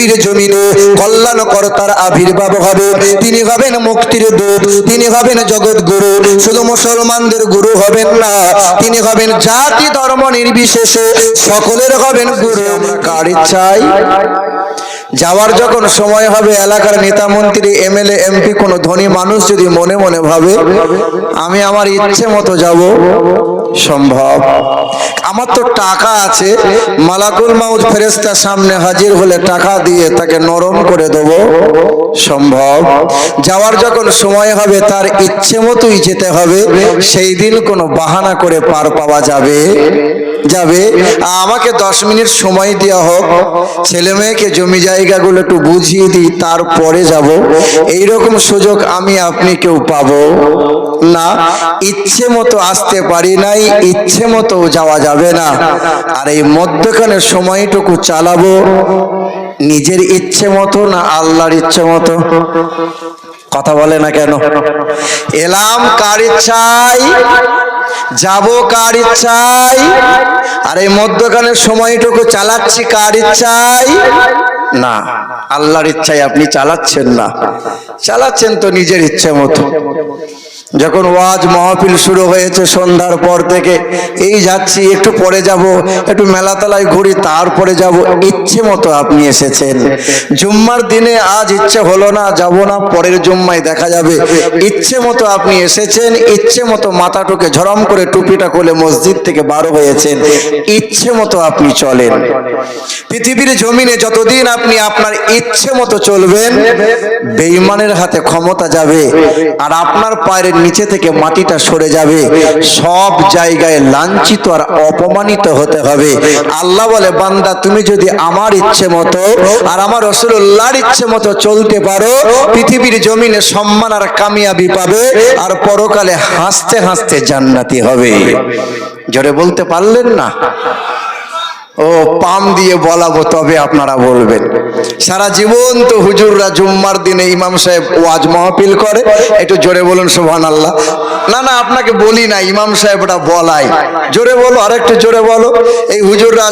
পৃথিবীর জমিনে কল্যাণকর্তার আবির্ভাব হবে। তিনি হবেন মুক্তির দূত, তিনি হবেন জগৎ গুরু। শুধু মুসলমানদের গুরু হবেন না, তিনি হবেন জাতি ধর্ম নির্বিশেষে সকলের হবেন গুরু। কার চাই যাওয়ার যখন সময় হবে, এলাকার নেতা মন্ত্রী এমএলএ এমপি কোন ধনী মানুষ যদি মনে মনে ভাবে আমি আমার ইচ্ছে মতো যাব, সম্ভব? আমার তো টাকা আছে, মালাকুল মাউত ফেরেশতার সামনে হাজির হলে টাকা দিয়ে তাকে নরম করে দেব, সম্ভব? যাওয়ার যখন সময় হবে তার ইচ্ছে মতোই যেতে হবে, সেই দিন কোনো বাহানা করে পার পাওয়া যাবে? আমাকে 10 মিনিট সময় দেওয়া হোক, ছেলে মেয়েকে জমি জায়গাগুলো একটু বুঝিয়ে দিই, তারপরে যাব, এইরকম সুযোগ আমি আপনি কেউ পাবো না। ইচ্ছে মতো আসতে পারি নাই, ইচ্ছে মতো যাওয়া যাবে না। আর এই মধ্যখানে সময়টুকু চালাবো নিজের ইচ্ছে মতো না আল্লাহর ইচ্ছে মতো? কথা বলে না কেন? এলাম কার ইচ্ছায়, যাব কার ইচ্ছায়, আর এই মধ্যখানে সময়টুকু চালাচ্ছি কার ইচ্ছায়? না, আল্লাহর ইচ্ছায় আপনি চালাচ্ছেন না, চালাচ্ছেন তো নিজের ইচ্ছে মতো। যখন ওয়াজ মাহফিল শুরু হয়েছে সন্ধ্যার পর থেকে, এই যাচ্ছি, একটু পরে যাব, একটু মেলাতলায় ঘুরি, তারপরে যাব, ইচ্ছে মতো আপনি এসেছেন। জুম্মার দিনে আজ ইচ্ছে হলো না, যাব না, পরের জুম্মায় দেখা যাবে। ইচ্ছে মতো আপনি এসেছেন, ইচ্ছে মতো মাথাটুকে ঝরম করে টুপিটা খুলে মসজিদ থেকে বার হয়েছেন, ইচ্ছে মতো আপনি চলেন। পৃথিবীর জমিনে যতদিন আপনি আপনার ইচ্ছে মতো চলবেন, বেঈমানের হাতে ক্ষমতা যাবে আর আপনার পায়ের নিচে থেকে মাটিটা সরে যাবে। সব জায়গায় লাঞ্ছিত আর অপমানিত হতে হবে। আল্লাহ বলে, বান্দা তুমি যদি আমার ইচ্ছে মতো আর আমার রাসূলুল্লাহর ইচ্ছে মতো চলতে পারো, পৃথিবীর জমিনে সম্মান আর কামিয়াবি পাবে, আর পরকালে হাসতে হাসতে জান্নাতি হবে। জোরে বলতে পারলেন না? ও পাম দিয়ে বলাবো তবে আপনারা বলবেন। সারা জীবন তো হুজুররা জুম্মার দিনে ইমাম সাহেব ওয়াজ মাহফিল করে, একটু জোরে বলুন সুবহানাল্লাহ। না না, আপনাকে বলি না, ইমাম সাহেব ওটা বলায়। জোরে বলো, আরেকটু জোরে বলো। এই হুজুররা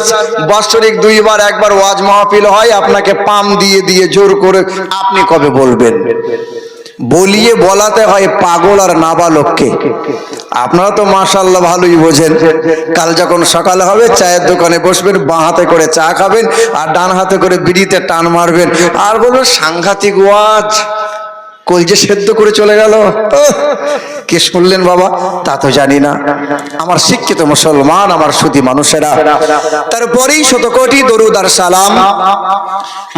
বাৎসরিক 2 বার 1 বার ওয়াজ মাহফিল হয়, আপনাকে পাম দিয়ে দিয়ে জোর করে আপনি কবে বলবেন? বলিয়ে বলাতে হয় পাগল আর নাবালককে। আপনারা তো মাশাআল্লাহ ভালোই বোঝেন। কাল যখন সকালে হবে, চায়ের দোকানে বসবেন, বাঁ হাতে করে চা খাবেন আর ডান হাতে করে বিড়িতে টান মারবেন, আর বলবেন সাংঘাতিক ওয়াজ, কলজে সেদ্ধ করে চলে গেল। কে শুনলেন বাবা? তা তো জানি না। আমার শিক্ষিত মুসলমান, আমার সুধী মানুষেরা, তারপরেই শতকোটি দরুদ আর সালাম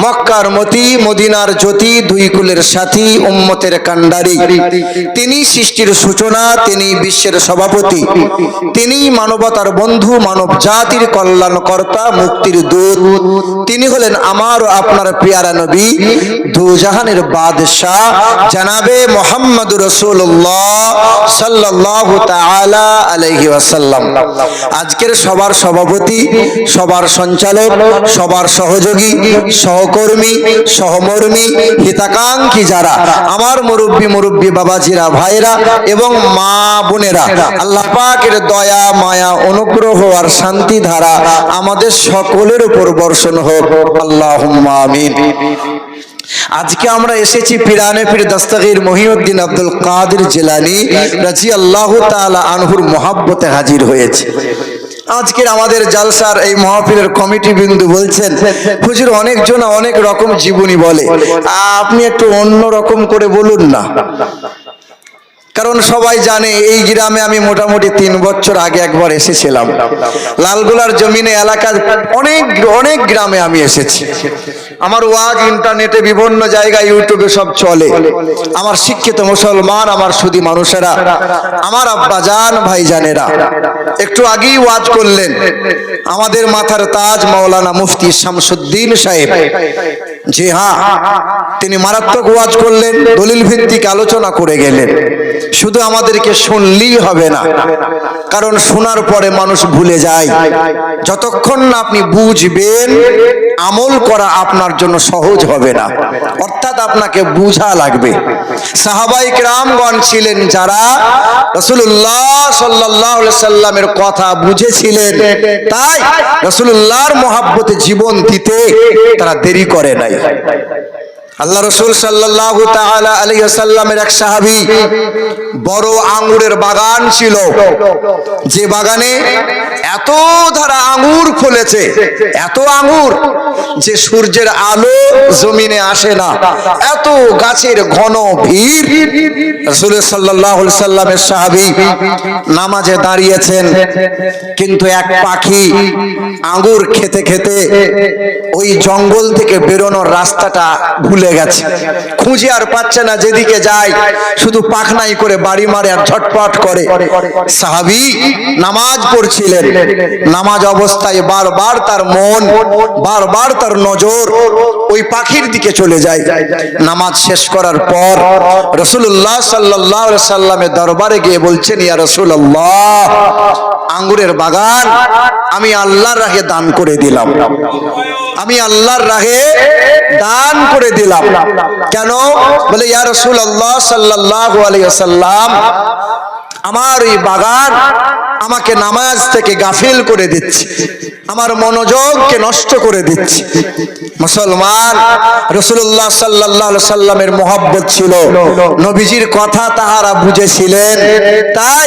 মক্কার মতি, মদিনার জ্যোতি, 2 কুলের সাথী, উম্মতের কান্ডারি। তিনি সৃষ্টির সূচনা, তিনি বিশ্বের সভাপতি, তিনি মানবতার বন্ধু, মানব জাতির কল্যাণকর্তা, মুক্তির দূত। তিনি হলেন আমার ও আপনার প্রিয়ারা নবী, দুজাহানের বাদশাহ জনাবে মুহাম্মদুর রাসূলুল্লাহ সাল্লাল্লাহু তাআলা আলাইহি ওয়াসাল্লাম। আজকের সবার সভাপতি, সবার সঞ্চালক, সবার সহযোগী, সহকর্মী, সহমর্মী, হিতাকাঙ্ক্ষী যারা আমার মুরব্বী বাবাজিরা, ভাইরা এবং মা বোনেরা, আল্লাহ পাকের দয়া মায়া অনুগ্রহ আর শান্তি ধারা আমাদের সকলের উপর বর্ষণ হোক, আল্লাহুম্মা আমিন। আজকে আমরা এসেছি পিরানে পীর দস্তগীর মহিউদ্দিন আব্দুল কাদের জিলানী রাদিয়াল্লাহু তাআলা আনহুর মহব্বতে হাজির হয়েছে। আজকের আমাদের জালসার এই মাহফিলের কমিটি বিন্দু বলছেন, হুজুর অনেকজন অনেক রকম জীবনী বলে, আপনি একটু অন্য রকম করে বলুন না। কারণ সবাই জানে এই গ্রামে আমি মোটামুটি 3 বছর আগে একবার এসেছিলাম। লালগোলার জমিনে এলাকার অনেক গ্রামে আমি এসেছি। আমার ওয়াজ ইন্টারনেটে বিভিন্ন জায়গায় ইউটিউবে সব চলে। আমার শিক্ষিত মুসলমান, আমার সুধী মানুষেরা, আমার আব্বাজান ভাইজানেরা, একটু আগেই ওয়াজ করলেন আমাদের মাথার তাজ মাওলানা মুফতি শামসুদ্দিন সাহেব। জি হ্যাঁ, তিনি মারাত্মক ওয়াজ করলেন, দলিল ভিত্তিক আলোচনা করে গেলেন। শুধু আমাদেরকে শুনলেই হবে না, কারণ শোনার পরে মানুষ ভুলে যায়। যতক্ষণ না আপনি বুঝবেন আমল করা আপনার জন্য সহজ হবে না, অর্থাৎ আপনাকে বুঝা লাগবে। সাহাবায়ে কেরামগণ ছিলেন যারা রাসূলুল্লাহ সাল্লাল্লাহু আলাইহি সাল্লামের কথা বুঝেছিলেন, তাই রাসূলুল্লাহর মহব্বতে জীবন দিতে তারা দেরি করে নাই। আল্লাহ রাসূল সাল্লাল্লাহু তাআলা আলাইহি ওয়াসাল্লামের এক সাহাবী, বড় আঙ্গুরের বাগান ছিল, যে বাগানে এত ধারা আঙ্গুর ফলেছে, এত আঙ্গুর যে সূর্যের আলো জমিনে আসে না, এত গাছের ঘন ভিড়। রাসূল সাল্লাল্লাহু আলাইহি সাল্লামের সাহাবী নামাজে দাঁড়িয়েছেন, কিন্তু এক পাখি আঙ্গুর খেতে খেতে ওই জঙ্গল থেকে বেরোনোর রাস্তাটা ভুলে গেছে, খুঁজে আর পাচ্ছে না, যেদিকে যায় শুধু পাখনাই করে বাড়ি মারে আর ঝটপট করে। সাহাবী নামাজ পড়ছিলেন, নামাজ অবস্থায় বারবার তার মন, বারবার তার নজর ওই পাখির দিকে চলে যায়। নামাজ শেষ করার পর রাসূলুল্লাহ সাল্লাল্লাহু আলাইহি সাল্লামের দরবারে গিয়ে বলছেন, ইয়া রাসূলুল্লাহ, আঙ্গুরের বাগান আমি আল্লাহর রাহে দান করে দিলাম, আমি আল্লাহর রাহে দান করে দিলাম। কেন? বলে, ইয়া রাসূলুল্লাহ সাল্লাল্লাহু আলাইহি ওয়াসাল্লাম, আমার এই বাগান আমাকে নামাজ থেকে গাফিল করে দিচ্ছে, আমার মনোযোগকে নষ্ট করে দিচ্ছে। মুসলমান, রাসূলুল্লাহ সাল্লাল্লাহু আলাইহি সাল্লামের মহব্বত ছিল, নবীজির কথা তাহারা বুঝেছিলেন, তাই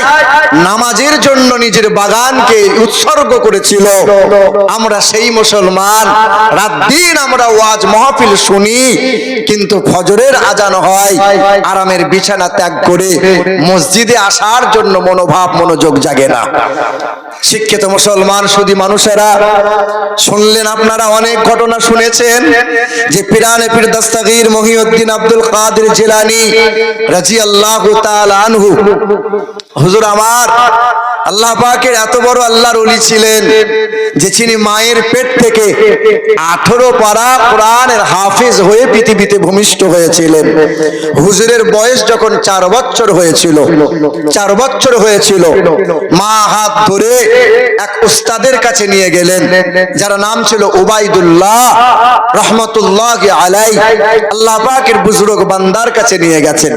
নামাজের জন্য নিজের বাগানকে উৎসর্গ করেছিল। আমরা সেই মুসলমান, রাত দিন আমরা ওয়াজ মাহফিল শুনি, কিন্তু ফজরের আজান হয় আরামের বিছানা ত্যাগ করে মসজিদে আসার জন্য মনোভাব, মনোযোগ জাগে না। শিক্ষিত মুসলমান শুধু মানুষেরা, শুনলেন আপনারা অনেক ঘটনা শুনেছেন যে পিরানে পীর দস্তগীর মহিউদ্দিন আব্দুল কাদের জিলানী রাদিয়াল্লাহু তাআলা আনহু, হুজুর আমার আল্লাহ পাকের এত বড় আল্লাহর ওলি ছিলেন যে তিনি মায়ের পেট থেকে 18 পারা কোরআনের হাফেজ হয়ে পৃথিবীতে ভূমিষ্ঠ হয়েছিলেন। হুজুরের বয়স যখন 4 বছর হয়েছিল, 4 বছর হয়েছিল, মা হাত ধরে এক উস্তাদের কাছে নিয়ে গেলেন, যার নাম ছিল উবাইদুল্লাহ রাহমাতুল্লাহি আলাইহি। আল্লাহ পাকের বুজুর্গ বান্দার কাছে নিয়ে গেছেন,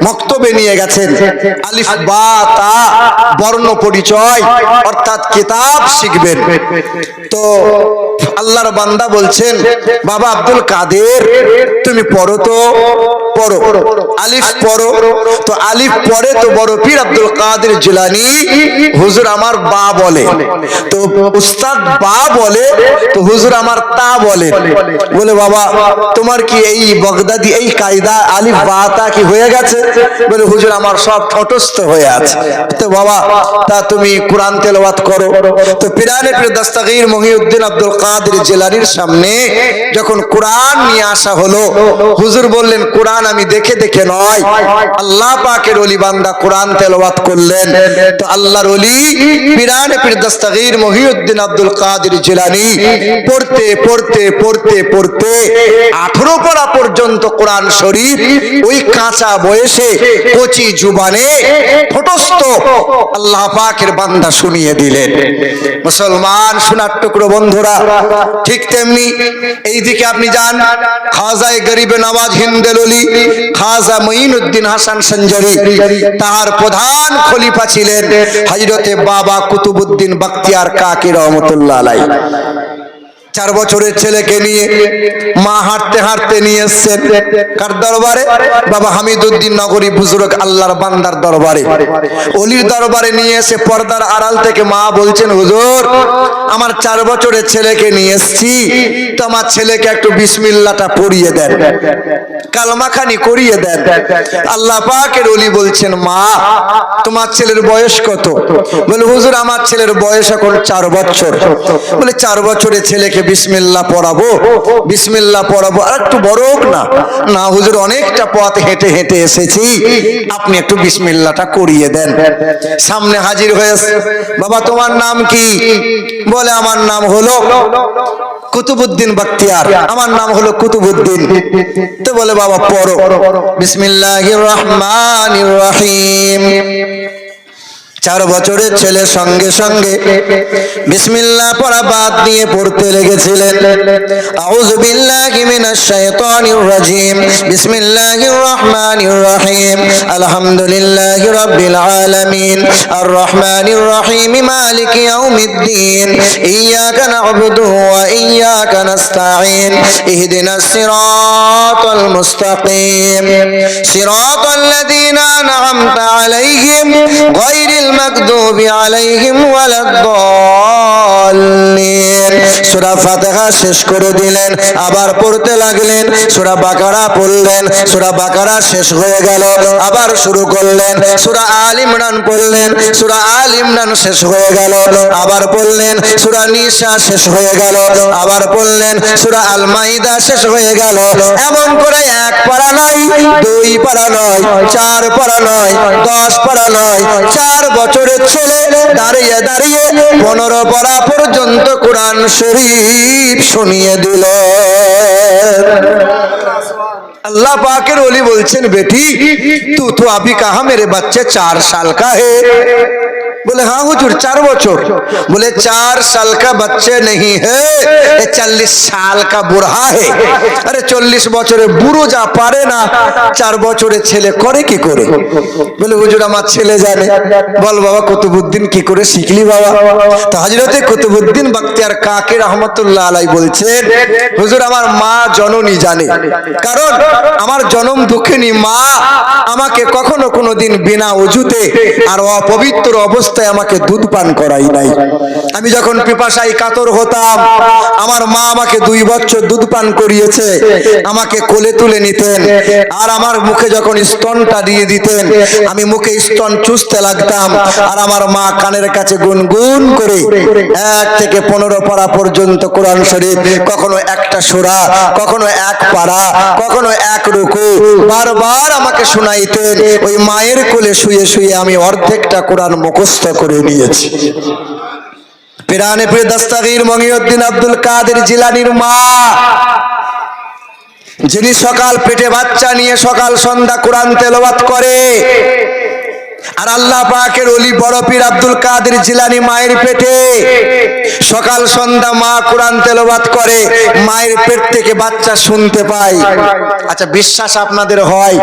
মক্তবে নিয়ে গেছেন, আলিফ বা তা বর্ণ পরিচয় অর্থাৎ কিতাব শিখবেন। তো আল্লাহর বান্দা বলছেন, বাবা আব্দুল কাদের, তুমি পড়ো তো, পড়ো, আলিফ পড়ো। তো আলিফ পড়ে তো বড় পীর আব্দুল কাদের জিলানী হুজুর আমার বা বলে, তো উস্তাদ বা বলে, তো হুজুর আমার তা বলে। বলে, বাবা তোমার কি এই বগদাদি এই কায়দা আলিফ বা তা কি হয়ে গেছে? বলে, হুজুর আমার সব ঠোঁটস্থ হয়ে আছে। তো বাবা তা তুমি কোরআন তেলাওয়াত করো। তো পিরানে পীর দস্তগীর মহিউদ্দিন আব্দুল কাদের জিলানীর সামনে যখন কোরআন নিয়ে আসা হলো, হুজুর বললেন, কোরআন আমি দেখে দেখে নয়, আল্লাহ পাকের ওলি বান্দা কোরআন তেলাওয়াত করলেন। তো আল্লাহর ওলি পিরানে পীর দস্তগীর মহিউদ্দিন আব্দুল কাদের জিলানী পড়তে পড়তে পড়তে পড়তে 18 পারা পর্যন্ত কোরআন শরীফ ওই কাঁচা বয়সে কচি জুবানে ঠোঁটস্থ আল্লাহ পাকের বান্দা শুনিয়ে দিলেন। মুসলমান সোনার টুকরো বন্ধুরা, ঠিক তেমনি এইদিকে আপনি যান, খাজায়ে গরিবে নওয়াজ হিন্দেল ওলি খাজা মঈনুদ্দিন হাসান সঞ্জারি, তার প্রধান খলিফা ছিলেন হযরতে বাবা কুতুবউদ্দিন বখতিয়ার কাকি রহমাতুল্লাহ আলাইহি। 4 বছরের ছেলেকে নিয়ে মা হাঁটতে হাঁটতে নিয়ে এসেছেন কার দরবারে? বাবা হামিদউদ্দিন নগরী বুজুর্গ আল্লাহর বান্দার দরবারে, ওলির দরবারে নিয়ে এসে পর্দার আড়াল থেকে মা বলছেন, হুজুর আমার 4 বছরের ছেলেকে নিয়ে এসেছি, তো আমার ছেলেকে একটু বিসমিল্লাহটা পড়িয়ে দেন, কালমাখানি করিয়ে দেন। আল্লাহ পাকের ওলি বলছেন, মা তোমার ছেলের বয়স কত? বলে, হুজুর আমার ছেলের বয়স এখন 4 বছর। বলে, 4 বছরের ছেলেকে বিসমিল্লাহ পড়াবো? বিসমিল্লাহ পড়াবো, আর একটু বড় হোক না। না হুজুর অনেকটা পথ হেঁটে হেঁটে এসেছি, আপনি একটু বিসমিল্লাহটা করিয়ে দেন। সামনে হাজির হয়েছে, বাবা তোমার নাম কি? বলে, আমার নাম হলো কুতুবউদ্দিন বখতিয়ার, আমার নাম হলো কুতুবউদ্দিন। তো বলে, বাবা পড়ো, বিসমিল্লাহির রহমানির রহিম, 4 বছরের ছেলে সঙ্গে সঙ্গে বিসমিল্লাহ পড়া বাদ দিয়ে পড়তে লেগেছিলেন। আউযু বিল্লাহি মিনাশ শাইতানির রাজিম, বিসমিল্লাহির রহমানির রহিম, আলহামদুলিল্লাহি রাব্বিল আলামিন, আর রহমানির রহিম, মালিকি ইয়াউমিদ্দিন, ইয়্যাকা না'বুদু ওয়া ইয়্যাকা নাস্তাঈন, ইহদিনাস সিরাতাল মুস্তাকিম, সিরাতাল লাযীনা আন'আমতা আলাইহিম গায়রিল মাগদুবি আলাইহিম ওয়ালাদ-দাল্লিন। সূরা ফাতিহা শেষ করে দিলেন, আবার পড়তে লাগলেন। সূরা বাকারা পড়লেন, সূরা বাকারা শেষ হয়ে গেল, আবার শুরু করলেন। সূরা আল ইমরান পড়লেন, সূরা আল ইমরান শেষ হয়ে গেল, আবার পড়লেন। সূরা নিসা শেষ হয়ে গেল, আবার পড়লেন। সূরা আল মাইদা শেষ হয়ে গেল। এমন করে 1 পারা নয়, 2 পারা নয়, 4 পারা নয়, 10 পারা নয়, 4 বছরের ছেলে দাঁড়িয়ে দাঁড়িয়ে 15 পারা পর্যন্ত কোরআন শরীফ শুনিয়ে দিল। अल्लाह पाकेर ओली बोलছেন, बेटी तू अभी कहा मेरे बच्चे 4 साल का है? बोले हाँ हुजूर 4 बच्चों। बोले 4 साल का बच्चे नहीं है, 40 साल का बूढ़ा है। अरे 40 বছরে বুড়ো যা পারে না 4 বছরের ছেলে করে কি করে? বলে হুজুর আমার ছেলে জানে। বল বাবা কুতুবউদ্দিন কি করে শিখলি বাবা? তো হযরতে কুতুবউদ্দিন বখতিয়ার কাকি রহমাতুল্লাহ আলাইহি বলছেন, হুজুর আমার মা জননী জানে, কারণ আমার জন্ম দুঃখিনী মা আমাকে কখনো কোনোদিন বিনা ওযুতে আর অপবিত্র অবস্থায় আমাকে দুধ পান করাই নাই। আমি যখন পিপাসায় কাতর হতাম আমার মা আমাকে 2 বছর দুধ পান করিয়েছে, আমাকে কোলে তুলে নিতেন, আর আমার মুখে যখন স্তনটা দিয়ে দিতেন আমি মুখে স্তন চুষতে লাগতাম, আর আমার মা কানের কাছে গুনগুন করে 1 থেকে 15 পারা পর্যন্ত কোরআন শরীফ, কখনো একটা সূরা, কখনো 1 পারা, কখনো 1 রুকু বারবার আমাকে শোনাইতেন। ওই মায়ের কোলে শুয়ে শুয়ে আমি অর্ধেকটা কোরআন মুখস্থ করে নিয়েছি। পিরানে পীর দস্তগীর মগিউদ্দিন আব্দুল কাদের জিলানীর মা, যিনি সকাল পেটে বাচ্চা নিয়ে সকাল সন্ধ্যা কোরআন তেলাওয়াত করে, আর আল্লাহ পাকের ওলি বড় পীর আব্দুল কাদের জিলানী মায়ের পেটে সকাল সন্ধ্যা মা কোরআন তেলাওয়াত করে, মায়ের পেট থেকে বাচ্চা শুনতে পায়। আচ্ছা বিশ্বাস আপনাদের হয়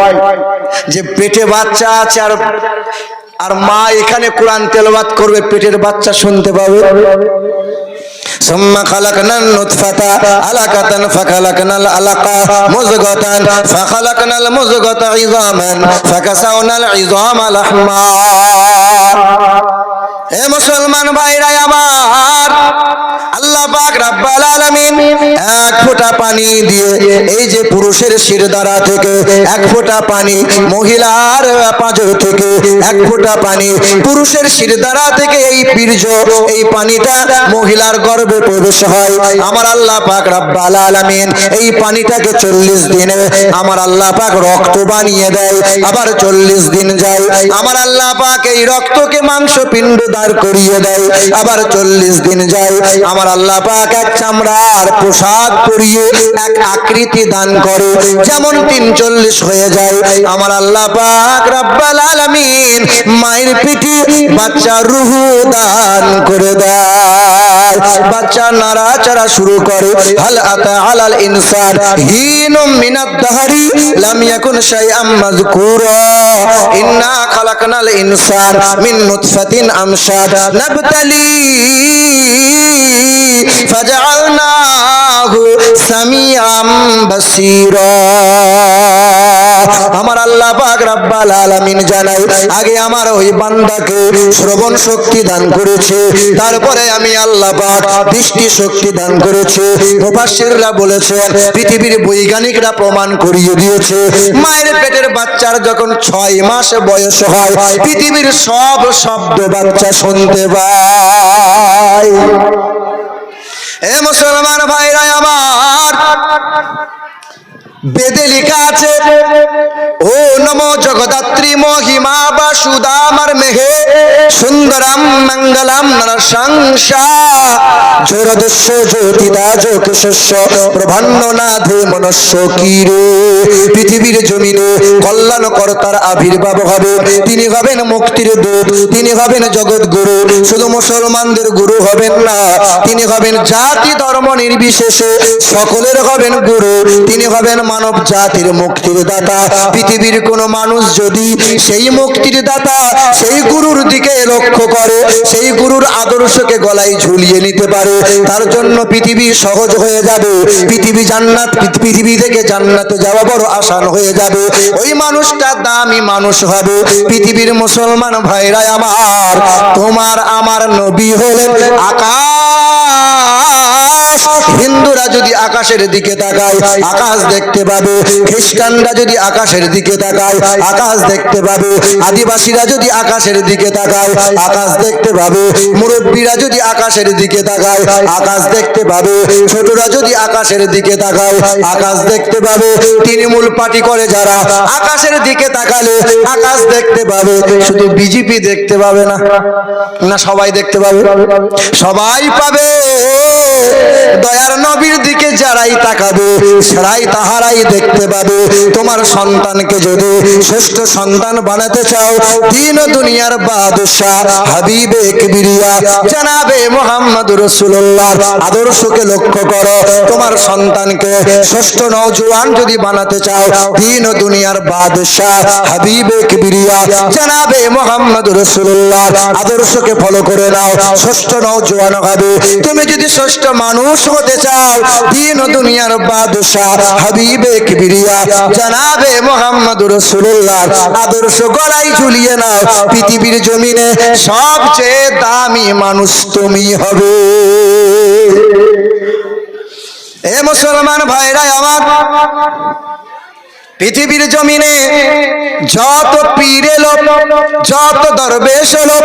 যে পেটে বাচ্চা আছে আর মা এখানে কোরআন তেলাওয়াত করবে, পেটের বাচ্চা শুনতে পাবে? ثم خلقنا النطفة علقة فخلقنا العلقة مضغة فخلقنا المضغة عظاما فكسونا العظام لحما। হে মুসলমান ভাইরা আমার, আল্লাহ পাক রব্বুল আলামিন 1 ফোঁটা পানি দিয়ে, এই যে পুরুষের শিরদাঁড়া থেকে 1 ফোঁটা পানি, মহিলার পাঁজর থেকে 1 ফোঁটা পানি, পুরুষের শিরদাঁড়া থেকে এই বীর্য, এই পানিটা মহিলার গর্ভে প্রবেশ হয়। আমার আল্লাহ পাক রব্বুল আলামিন এই পানিটাকে 40 দিনে আমার আল্লাহ পাক রক্ত বানিয়ে দেয়, আবার 40 দিন যায় আমার আল্লাহ পাক এই রক্তকে মাংস পিণ্ড দাঁড় করিয়ে দেয়, আবার 40 দিন যায় আমার আল্লাহ পাক এক চামড়ার পোশাক পরিয়ে এক আকৃতি দান করে, যেমন 43 হয়ে যায় আমার আল্লাহ পাক রব্বুল আলামিন মায়ের পেটে বাচ্চা রূহ দান করে দেয়। বাচ্চা নাড়াচাড়া শুরু করে। হাল আতা আলাল ইনসান হিনুম মিনাদ দাহরি লাম ইয়াকুন শাইআম মাযকুরা ইন্না খালাকনাল ইনসান মিন নুতফাতিন আমশাদ নাবতালি ফাজআলনাহু সামিআম বাসীরা। আমার আল্লাহ পাক রব্বুল আলামিন জানাই, আগে আমার ওই বান্দাকে শ্রবণ শক্তি দান করেছে, তারপরে আমি আল্লাহ পাক দৃষ্টি শক্তি দান করেছে। মুফাসসিররা বলেছেন, পৃথিবীর বৈজ্ঞানিকরা প্রমাণ করিয়ে দিয়েছে, মায়ের পেটের বাচ্চার যখন 6 মাস বয়স হয় পৃথিবীর সব শব্দ বাচ্চা শুনতে পায়। হে মুসলমান ভাইরা আমার, বেদে লেখা আছে, ও নমো জগদাত্রী মহিমা বা সুদামার মেঘে সুন্দরাম মঙ্গলাম নরসংসা জোরদস্য জ্যোতিদা যোগ শস্য প্রভান্ন নাধে মনস্য কিরে। পৃথিবীর জমিনে কল্যাণকর্তার আবির্ভাব হবে, তিনি হবেন মুক্তির দূত, তিনি হবেন জগৎ গুরু। শুধু মুসলমানদের গুরু হবেন না, তিনি হবেন জাতি ধর্ম নির্বিশেষে সকলের হবেন গুরু। তিনি হবেন মানব জাতির মুক্তির দাতা। পৃথিবীর কোন মানুষ যদি সেই মুক্তির দাতা সেই গুরুর দিকে লক্ষ্য করে, সেই গুরুর আদর্শকে গলায় ঝুলিয়ে নিতে পারে, তার জন্য পৃথিবী সহজ হয়ে যাবে। পৃথিবী জান্নাত, পৃথিবী থেকে জান্নাতে যাওয়া বড় আসান হয়ে যাবে। ওই মানুষটা দামি মানুষ হবে। পৃথিবীর মুসলমান ভাইরা আমার, তোমার আমার নবী হলেন আকাশ। হিন্দুরা যদি আকাশের দিকে তাকায় আকাশ দেখতে পাবে, খ্রিস্টানরা যদি আকাশের দিকে তাকায় আকাশ দেখতে পাবে, আদিবাসীরা যদি আকাশের দিকে তাকায় আকাশ দেখতে পাবে, মুরব্বীরা যদি আকাশের দিকে তাকায় আকাশ দেখতে পাবে, ছোটরা যদি আকাশের দিকে তাকায় আকাশ দেখতে পাবে। তৃণমূল পার্টি করে যারা আকাশের দিকে তাকালে আকাশ দেখতে পাবে। শুধু বিজেপি দেখতে পাবে না, না সবাই দেখতে পাবে, সবাই পাবে। দয়ার নবীর দিকে যারাই তাকাবে সেরাই তাহারাই দেখতে পাবে। তোমার সন্তানকে যদি শ্রেষ্ঠ সন্তান বানাতে চাও, দিন ও দুনিয়ার বাদশাহ হাবিবে কিবরিয়া জনাবে মুহাম্মদ রাসূলুল্লাহ আদর্শকে লক্ষ্য করো। তোমার সন্তানকে শ্রেষ্ঠ নওজোয়ান যদি বানাতে চাও, দিন ও দুনিয়ার বাদশাহ হাবিবে কিবরিয়া জনাবে মুহাম্মদ রাসূলুল্লাহ আদর্শকে ফলো করে নাও, শ্রেষ্ঠ নওজোয়ান হবে। তুমি যদি শ্রেষ্ঠ মানুষ হতে চাও, দিন ও দুনিয়ার বাদশাহ হাবিবে কিবরিয়া জনাবে মুহাম্মদ রাসূলুল্লাহ আদর্শ গলায় ঝুলিয়ে নাও। পৃথিবীর জমিনে সবচেয়ে দামি মানুষ তুমি হবে। এ মুসলমান ভাইরা আমার, পৃথিবীর জমিনে যত পীর এলো, যত দরবেশ এলো,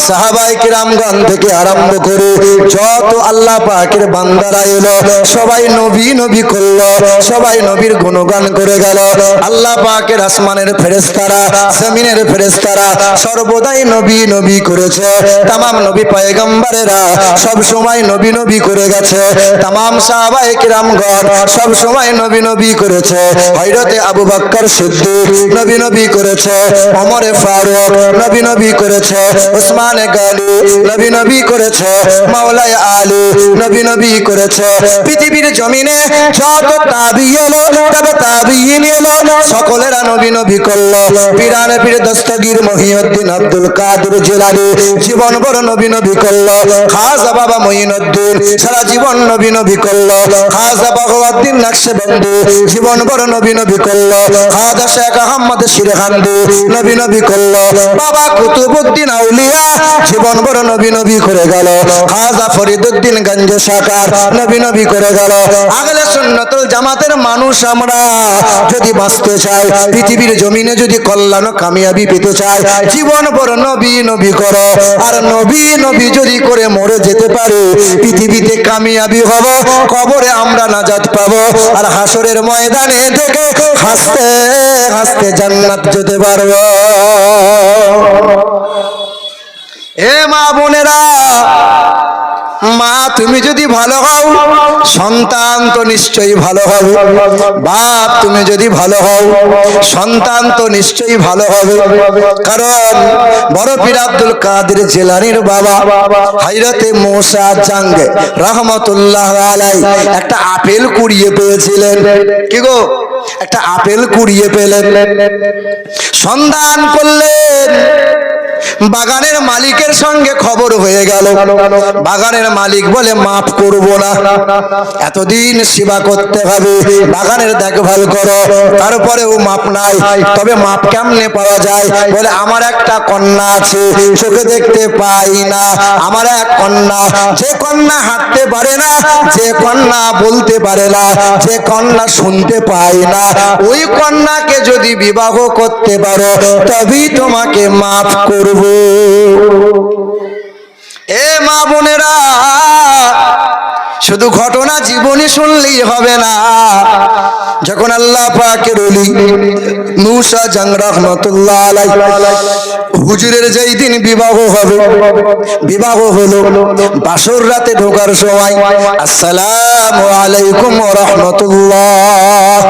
সাহাবায়ে কিরামগণ থেকে আরম্ভ করে যত আল্লাহ পাকের বান্দারা এলো, সবাই নবী নবী করলো, সবাই নবীর গুণগান করে গেল। আল্লাহ পাকের আসমানের ফেরেশতারা, জমিনের ফেরেশতারা সর্বদাই নবী নবী করেছে। তামাম নবী পয়গম্বরেরা সব সময় নবী নবী করে গেছে। তামাম সাহাবায়ে কিরামগণ সব সময় নবী নবী করেছে। হযরতে আবু বকর সিদ্দিক নবী নবী করেছে, ওমরে ফারুক নবী নবী করেছে, উসমান গনি নবী নবী করেছে, মাওলানা আলী নবী নবী করেছে। পৃথিবীর জমিনে যত তাবি এলো, তবে তাবিঈন এলো, সকলেরা নবী নবী করলো। পীরানে পীর দস্তগীর মহিউদ্দিন আব্দুল কাদের জিলানী জীবন ভর নবী নবী করলো। খাজা বাবা মঈনুদ্দিন সারা জীবন নবী নবী করলো। খাজা বাগওয়াদ্দিন নকশবন্দি জীবন ভর নবী নবী করলো। খাজা শেখ আহমদ শিরহান্দি নবী নবী করলো। বাবা কুতুবউদ্দিন আউলিয়া জীবন ভর নবী নবী করে গেল। খাজা ফরিদউদ্দিন গঞ্জ সাকার নবী নবী করে গেল। আহলে সুন্নাতুল জামাতের মানুষ আমরা যদি বাঁচতে চাই, পৃথিবীর জমিনে যদি কল্যাণ কামিয়াবি পেতে চাই, জীবন ভর নবী নবী করো। আর নবী নবী যদি করে মরে যেতে পারে, পৃথিবীতে কামিয়াবি হব, কবরে আমরা নাজাত পাবো, আর হাসরের ময়দানে থেকে হাসতে হাসতে জান্নাত যেতে পারবো। এ মা বোনেরা, মা তুমি যদি ভালো হও, সন্তান তো নিশ্চয়ই ভালো হবে। বাপ তুমি যদি ভালো হও, সন্তান তো নিশ্চয়ই ভালো হবে। কারণ বড় পীর আব্দুল কাদের জিলানীর বাবা হযরতে মুসা জাঙ্গে রহমতুল্লাহ আলাইহি একটা আপেল কুড়িয়ে পেয়েছিলেন। কি গো, একটা আপেল কুড়িয়ে পেলেন, সন্ধান করলেন। বাগানের মালিকের সঙ্গে খবর হয়ে গেল। বাগানের মালিক বলে মাফ করব না, এতদিন সেবা করতে হবে, বাগানের দেখভাল করো, তারপরেও মাপ নাই। তবে মাপ কেমনে পাওয়া যায়? বলে আমার একটা কন্যা আছে, চোখে দেখতে পাই না, আমার এক কন্যা, যে কন্যা হাঁটতে পারে না, যে কন্যা বলতে পারে না, যে কন্যা শুনতে পায় না, ওই কন্যাকে যদি বিবাহ করতে পারো তবেই তোমাকে মাফ করব। এ মা বোনেরা, শুধু ঘটনা জীবনী শুনলেই হবে না, যখন আল্লাহ পাকের ওলি মুসা জাং রাহমাতুল্লাহ আলাইহি হুজুরের যেই দিন বিবাহ হবে, বিবাহ হলো, বাসর রাতে ঢোকার সময় আসসালামু আলাইকুম ওয়া রাহমাতুল্লাহ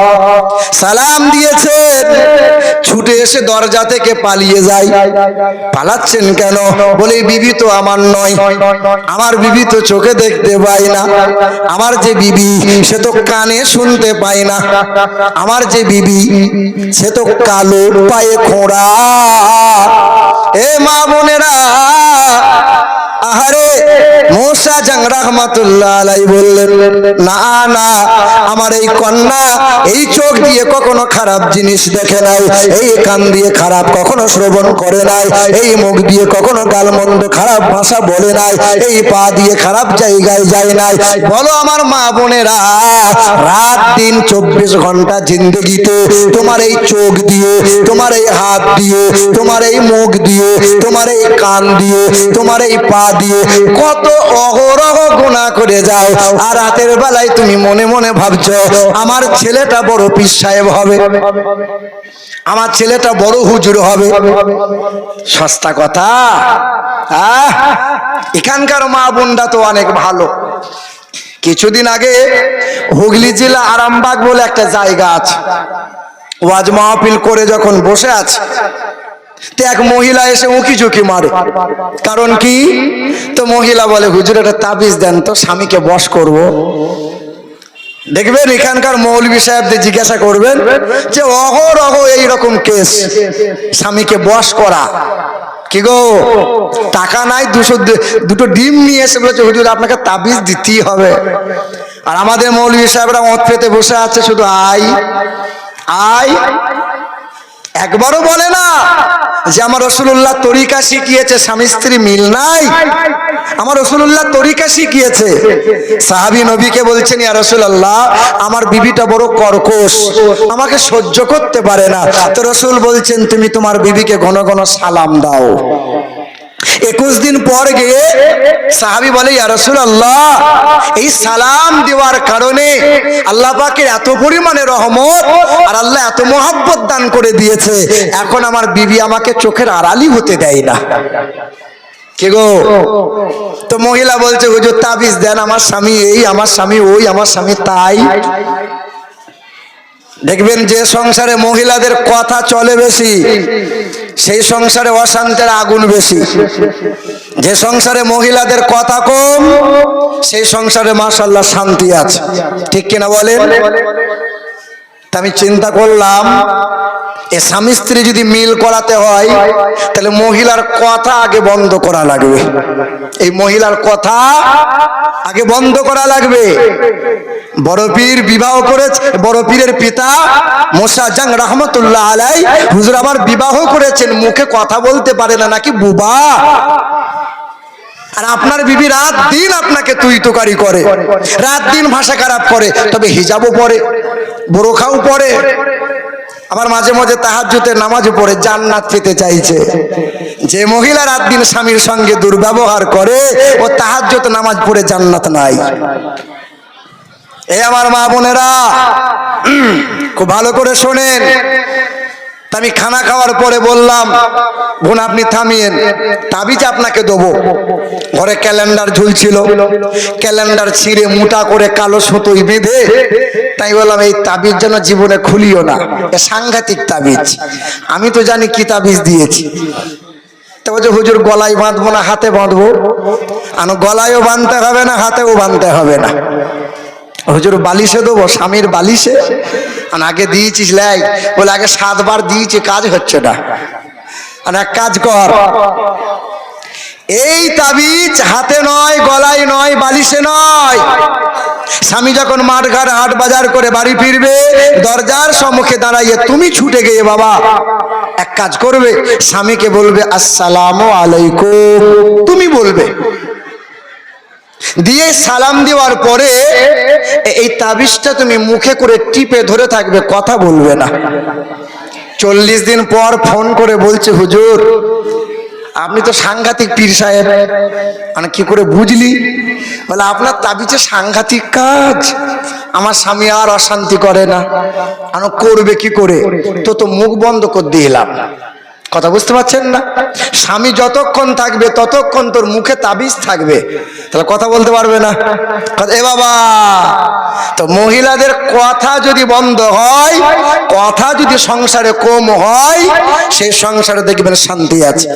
সালাম দিয়েছেন, ছুটে এসে দরজা থেকে পালিয়ে যায়। পালাচ্ছেন কেন? বলে বিবি তো আমার নয়, আমার বিবি তো চোখে দেখতে পায় না, আমার যে বিবি সে তো কানে শুনতে পায় না, আমার যে বিবি সে তো কালো, পায়ে খোঁড়া। এ মা বোনেরা, আহারে মুসা জাং রাহমাতুল্লাহ আলাইহি বললেন, না না, আমার এই কন্যা এই চোখ দিয়ে কখনো খারাপ জিনিস দেখে নাই, এই কান দিয়ে খারাপ কখনো শ্রবণ করে নাই, এই মুখ দিয়ে কখনো গালমন্দ খারাপ ভাষা বলে নাই, এই পা দিয়ে খারাপ জায়গায় যায় নাই। বলো আমার মা বোনেরা, রাত দিন 24 ঘন্টা জিন্দগিতে তোমার এই চোখ দিয়ে, তোমার এই হাত দিয়ে, তোমার এই মুখ দিয়ে, তোমার এই কান দিয়ে, তোমার এই পা দিয়ে কত অহরহ গুনাহ করে যাও, আর রাতের বেলায় তুমি মনে মনে ভাবছো আমার ছেলেটা বড় পীর সাহেব হবে, আমার ছেলেটা বড় হুজুর হবে। সস্তা কথা? এখানকার মা বোনরা তো অনেক ভালো। কিছুদিন আগে হুগলি জেলা আরামবাগ বলে একটা জায়গা আছে, ওয়াজ মাহফিল করে যখন বসে আছে, তো এক মহিলা এসে উঁকি ঝুঁকি মারে। কারণ কি? তো মহিলা বলে, হুজুর একটা তাবিজ দেন তো, স্বামীকে বশ করব। দেখবেন এখানকার মৌলভী সাহেবদের জিজ্ঞাসা করবেন যে অহরহ এইরকম কেস, স্বামীকে বশ করা। কি গো, টাকা নাই, দুটো ডিম নিয়ে এসে বলেছে হুজুর আপনাকে তাবিজ দিতেই হবে। আর আমাদের মৌলভী সাহেবরা মদ পেতে বসে আছে, শুধু আই আই, একবারও বলে না যে আমার রাসূলুল্লাহ তরিকা শিখিয়েছে, স্বামী স্ত্রী মিল নাই, আমার রাসূলুল্লাহ তরিকা শিখিয়েছে। সাহাবী নবীকে বলছেন, ইয়া রাসূলুল্লাহ আমার বিবিটা বড় কর্কশ, আমাকে সহ্য করতে পারে না। তো রাসূল বলছেন, তুমি তোমার বিবিকে ঘন ঘন সালাম দাও। 21 দিন পর গিয়ে সাহাবী বলে, ইয়া রাসূলুল্লাহ এই সালাম দেওয়ার কারণে আল্লাহ পাকের এত পরিমাণে রহমত আর আল্লাহ এত মহব্বত দান করে দিয়েছে, এখন আমার বিবি আমাকে চোখের আড়ালি হতে দেয় না। কে গো? তো মহিলা বলছে, হুজুর তাবিজ দেন, আমার স্বামী এই, আমার স্বামী ওই, আমার স্বামী তাই। দেখবেন যে সংসারে মহিলাদের কথা চলে বেশি, সেই সংসারে অশান্তির আগুন বেশি। যে সংসারে মহিলাদের কথা কম, সেই সংসারে মাশাআল্লাহ শান্তি আছে। ঠিক কিনা বলেন? আমি চিন্তা করলাম, এ স্বামী স্ত্রী যদি মিল করাতে হয় তাহলে মহিলার কথা আগে বন্ধ করা লাগবে, এই মহিলার কথা আগে বন্ধ করা লাগবে। বড় পীর বিবাহ করেছে, বড় পীরের পিতা মুসা জাং রাহমাতুল্লাহ আলাইহি হুজুর আমার বিবাহ করেছেন, মুখে কথা বলতে পারে না, নাকি বুবা? আর আপনার বিবি রাত দিন আপনাকে তুই তোকারি করে, রাত দিন ভাষা খারাপ করে, তবে হিজাবও পরে, বোরখাও পরে, আবার মাঝে মাঝে তাহাজ্জুদের নামাজও পড়ে, জান্নাত পেতে চাইছে। যে মহিলা রাত দিন স্বামীর সঙ্গে দুর্ব্যবহার করে, ও তাহাজ্জুদ নামাজ পড়ে জান্নাত নাই। এই আমার মা বোনেরা খুব ভালো করে শোনেন। আমি খানা খাওয়ার পরে বললাম, বোন আপনি থামিয়েন, তাবিজ আপনাকে দেবো। ঘরে ক্যালেন্ডার ঝুলছিল, ক্যালেন্ডার ছিঁড়ে মোটা করে কালো সুতোই বেঁধে, তাই বললাম এই তাবিজ যেন জীবনে খুলিও না, এ সাংঘাতিক তাবিজ। আমি তো জানি কি তাবিজ দিয়েছি। তো বলছে হুজুর গলায় বাঁধবো না হাতে বাঁধবো? আনো, গলায়ও বাঁধতে হবে না, হাতেও বাঁধতে হবে না। হুজুর বালিশে দেবো, স্বামীর বালিশে? আগে দিয়েছিস লাই, বলে আগে 7 বার দিয়েছি, কাজ হচ্ছে না। আর এক কাজ কর, এই তাবিজ হাতে নয়, গলায় নয়, বালিশে নয়। স্বামী যখন মাঠ ঘাট হাট বাজার করে বাড়ি ফিরবে, দরজার সম্মুখে দাঁড়াইয়ে তুমি ছুটে গিয়ে বাবা এক কাজ করবে, স্বামীকে বলবে আসসালামু আলাইকুম, তুমি বলবে, দিয়ে সালাম দেওয়ার পরে এই তাবিজটা তুমি মুখে করে টিপে ধরে থাকবে, কথা বলবে না। 40 দিন পর ফোন করে বলছে হুজুর আপনি তো সাংঘাতিক পীর সাহেব। মানে কি করে বুঝলি? বলে আপনার তাবিজে সাংঘাতিক কাজ, আমার স্বামী আর অশান্তি করে না। করবে কি করে? তো মুখ বন্ধ করে দিলাম। কথা বুঝতে পারছেন না? স্বামী যতক্ষণ থাকবে ততক্ষণ তোর মুখে তাবিজ থাকবে, তাহলে কথা বলতে পারবে না। এ বাবা, তো মহিলাদের কথা যদি বন্ধ হয়, কথা যদি সংসারে কম হয়, সেই সংসারে দেখবেন শান্তি আছে।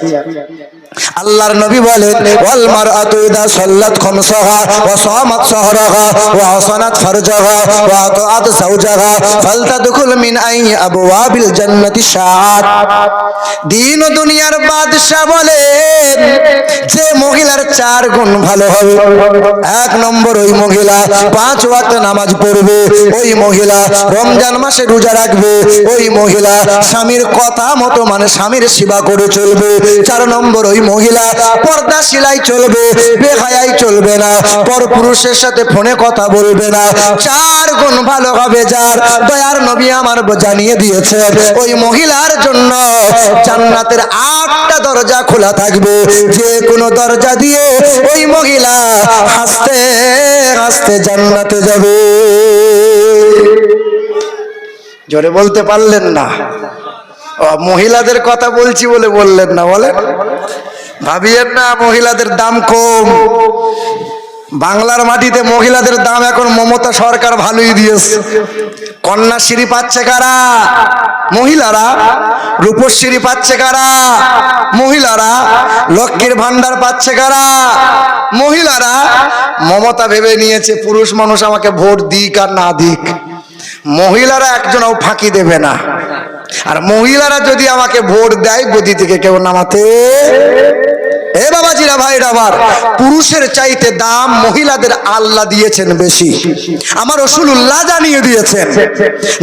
আল্লাহর নবী বলেন, ওয়াল মারআতু ইযা সাল্লাত খামসাহা ওয়া সামাত শাহরাহা ওয়া হাসানাত ফারজাহা ওয়া আতাআত যাওজাহা ফালতাদখুল মিন আই আবওয়াবিল জান্নাতি শাআত। দিন ও দুনিয়ার বাদশা বলেন, যে মহিলার 4 গুণ ভালো হবে। 1 নম্বর, ওই মহিলা 5 ওয়াক্ত নামাজ পড়বে, ওই মহিলা রমজান মাসে রোজা রাখবে, ওই মহিলা স্বামীর কথা মতো মানে স্বামীর সেবা করে চলবে। 4 নম্বর, ওই মহিলা পর্দাশীলাই চলবে, বেহায়াই চলবে না, পরপুরুষের সাথে ফোনে কথা বলবে না। 4 গুণ ভালো হবে যার, দয়ার নবী আমার জানিয়ে দিয়েছেন ওই মহিলার জন্য জান্নাতের 8টা দরজা খোলা থাকবে। যে কোনো দরজা দিয়ে ওই মহিলা হাসতে হাসতে জান্নাতে যাবে। জোরে বলতে পারলেন না? মহিলাদের কথা বলছি বলে বললেন না, বলেন। ভাবিয়েন না মহিলাদের দাম কম। বাংলার মাটিতে মহিলাদের দাম এখন মমতা সরকার ভালোই দিয়েছে। কন্যাশ্রী পাচ্ছে কারা? মহিলারা। রূপশ্রী পাচ্ছে কারা? মহিলারা। লক্ষ্মীর ভান্ডার পাচ্ছে কারা? মহিলারা। মমতা ভেবে নিয়েছে পুরুষ মানুষ আমাকে ভোট দিক আর না দিক, মহিলারা একজনও ফাঁকি দেবে না। আর মহিলারা যদি আমাকে ভোট দেয়, গদি থেকে কেউ নামাতে। এ বাবাজিরা, ভাইরা আমার, পুরুষের চাইতে দাম মহিলাদের আল্লাহ দিয়েছেন বেশি। আমার রাসূলুল্লাহ জানিয়ে দিয়েছেন,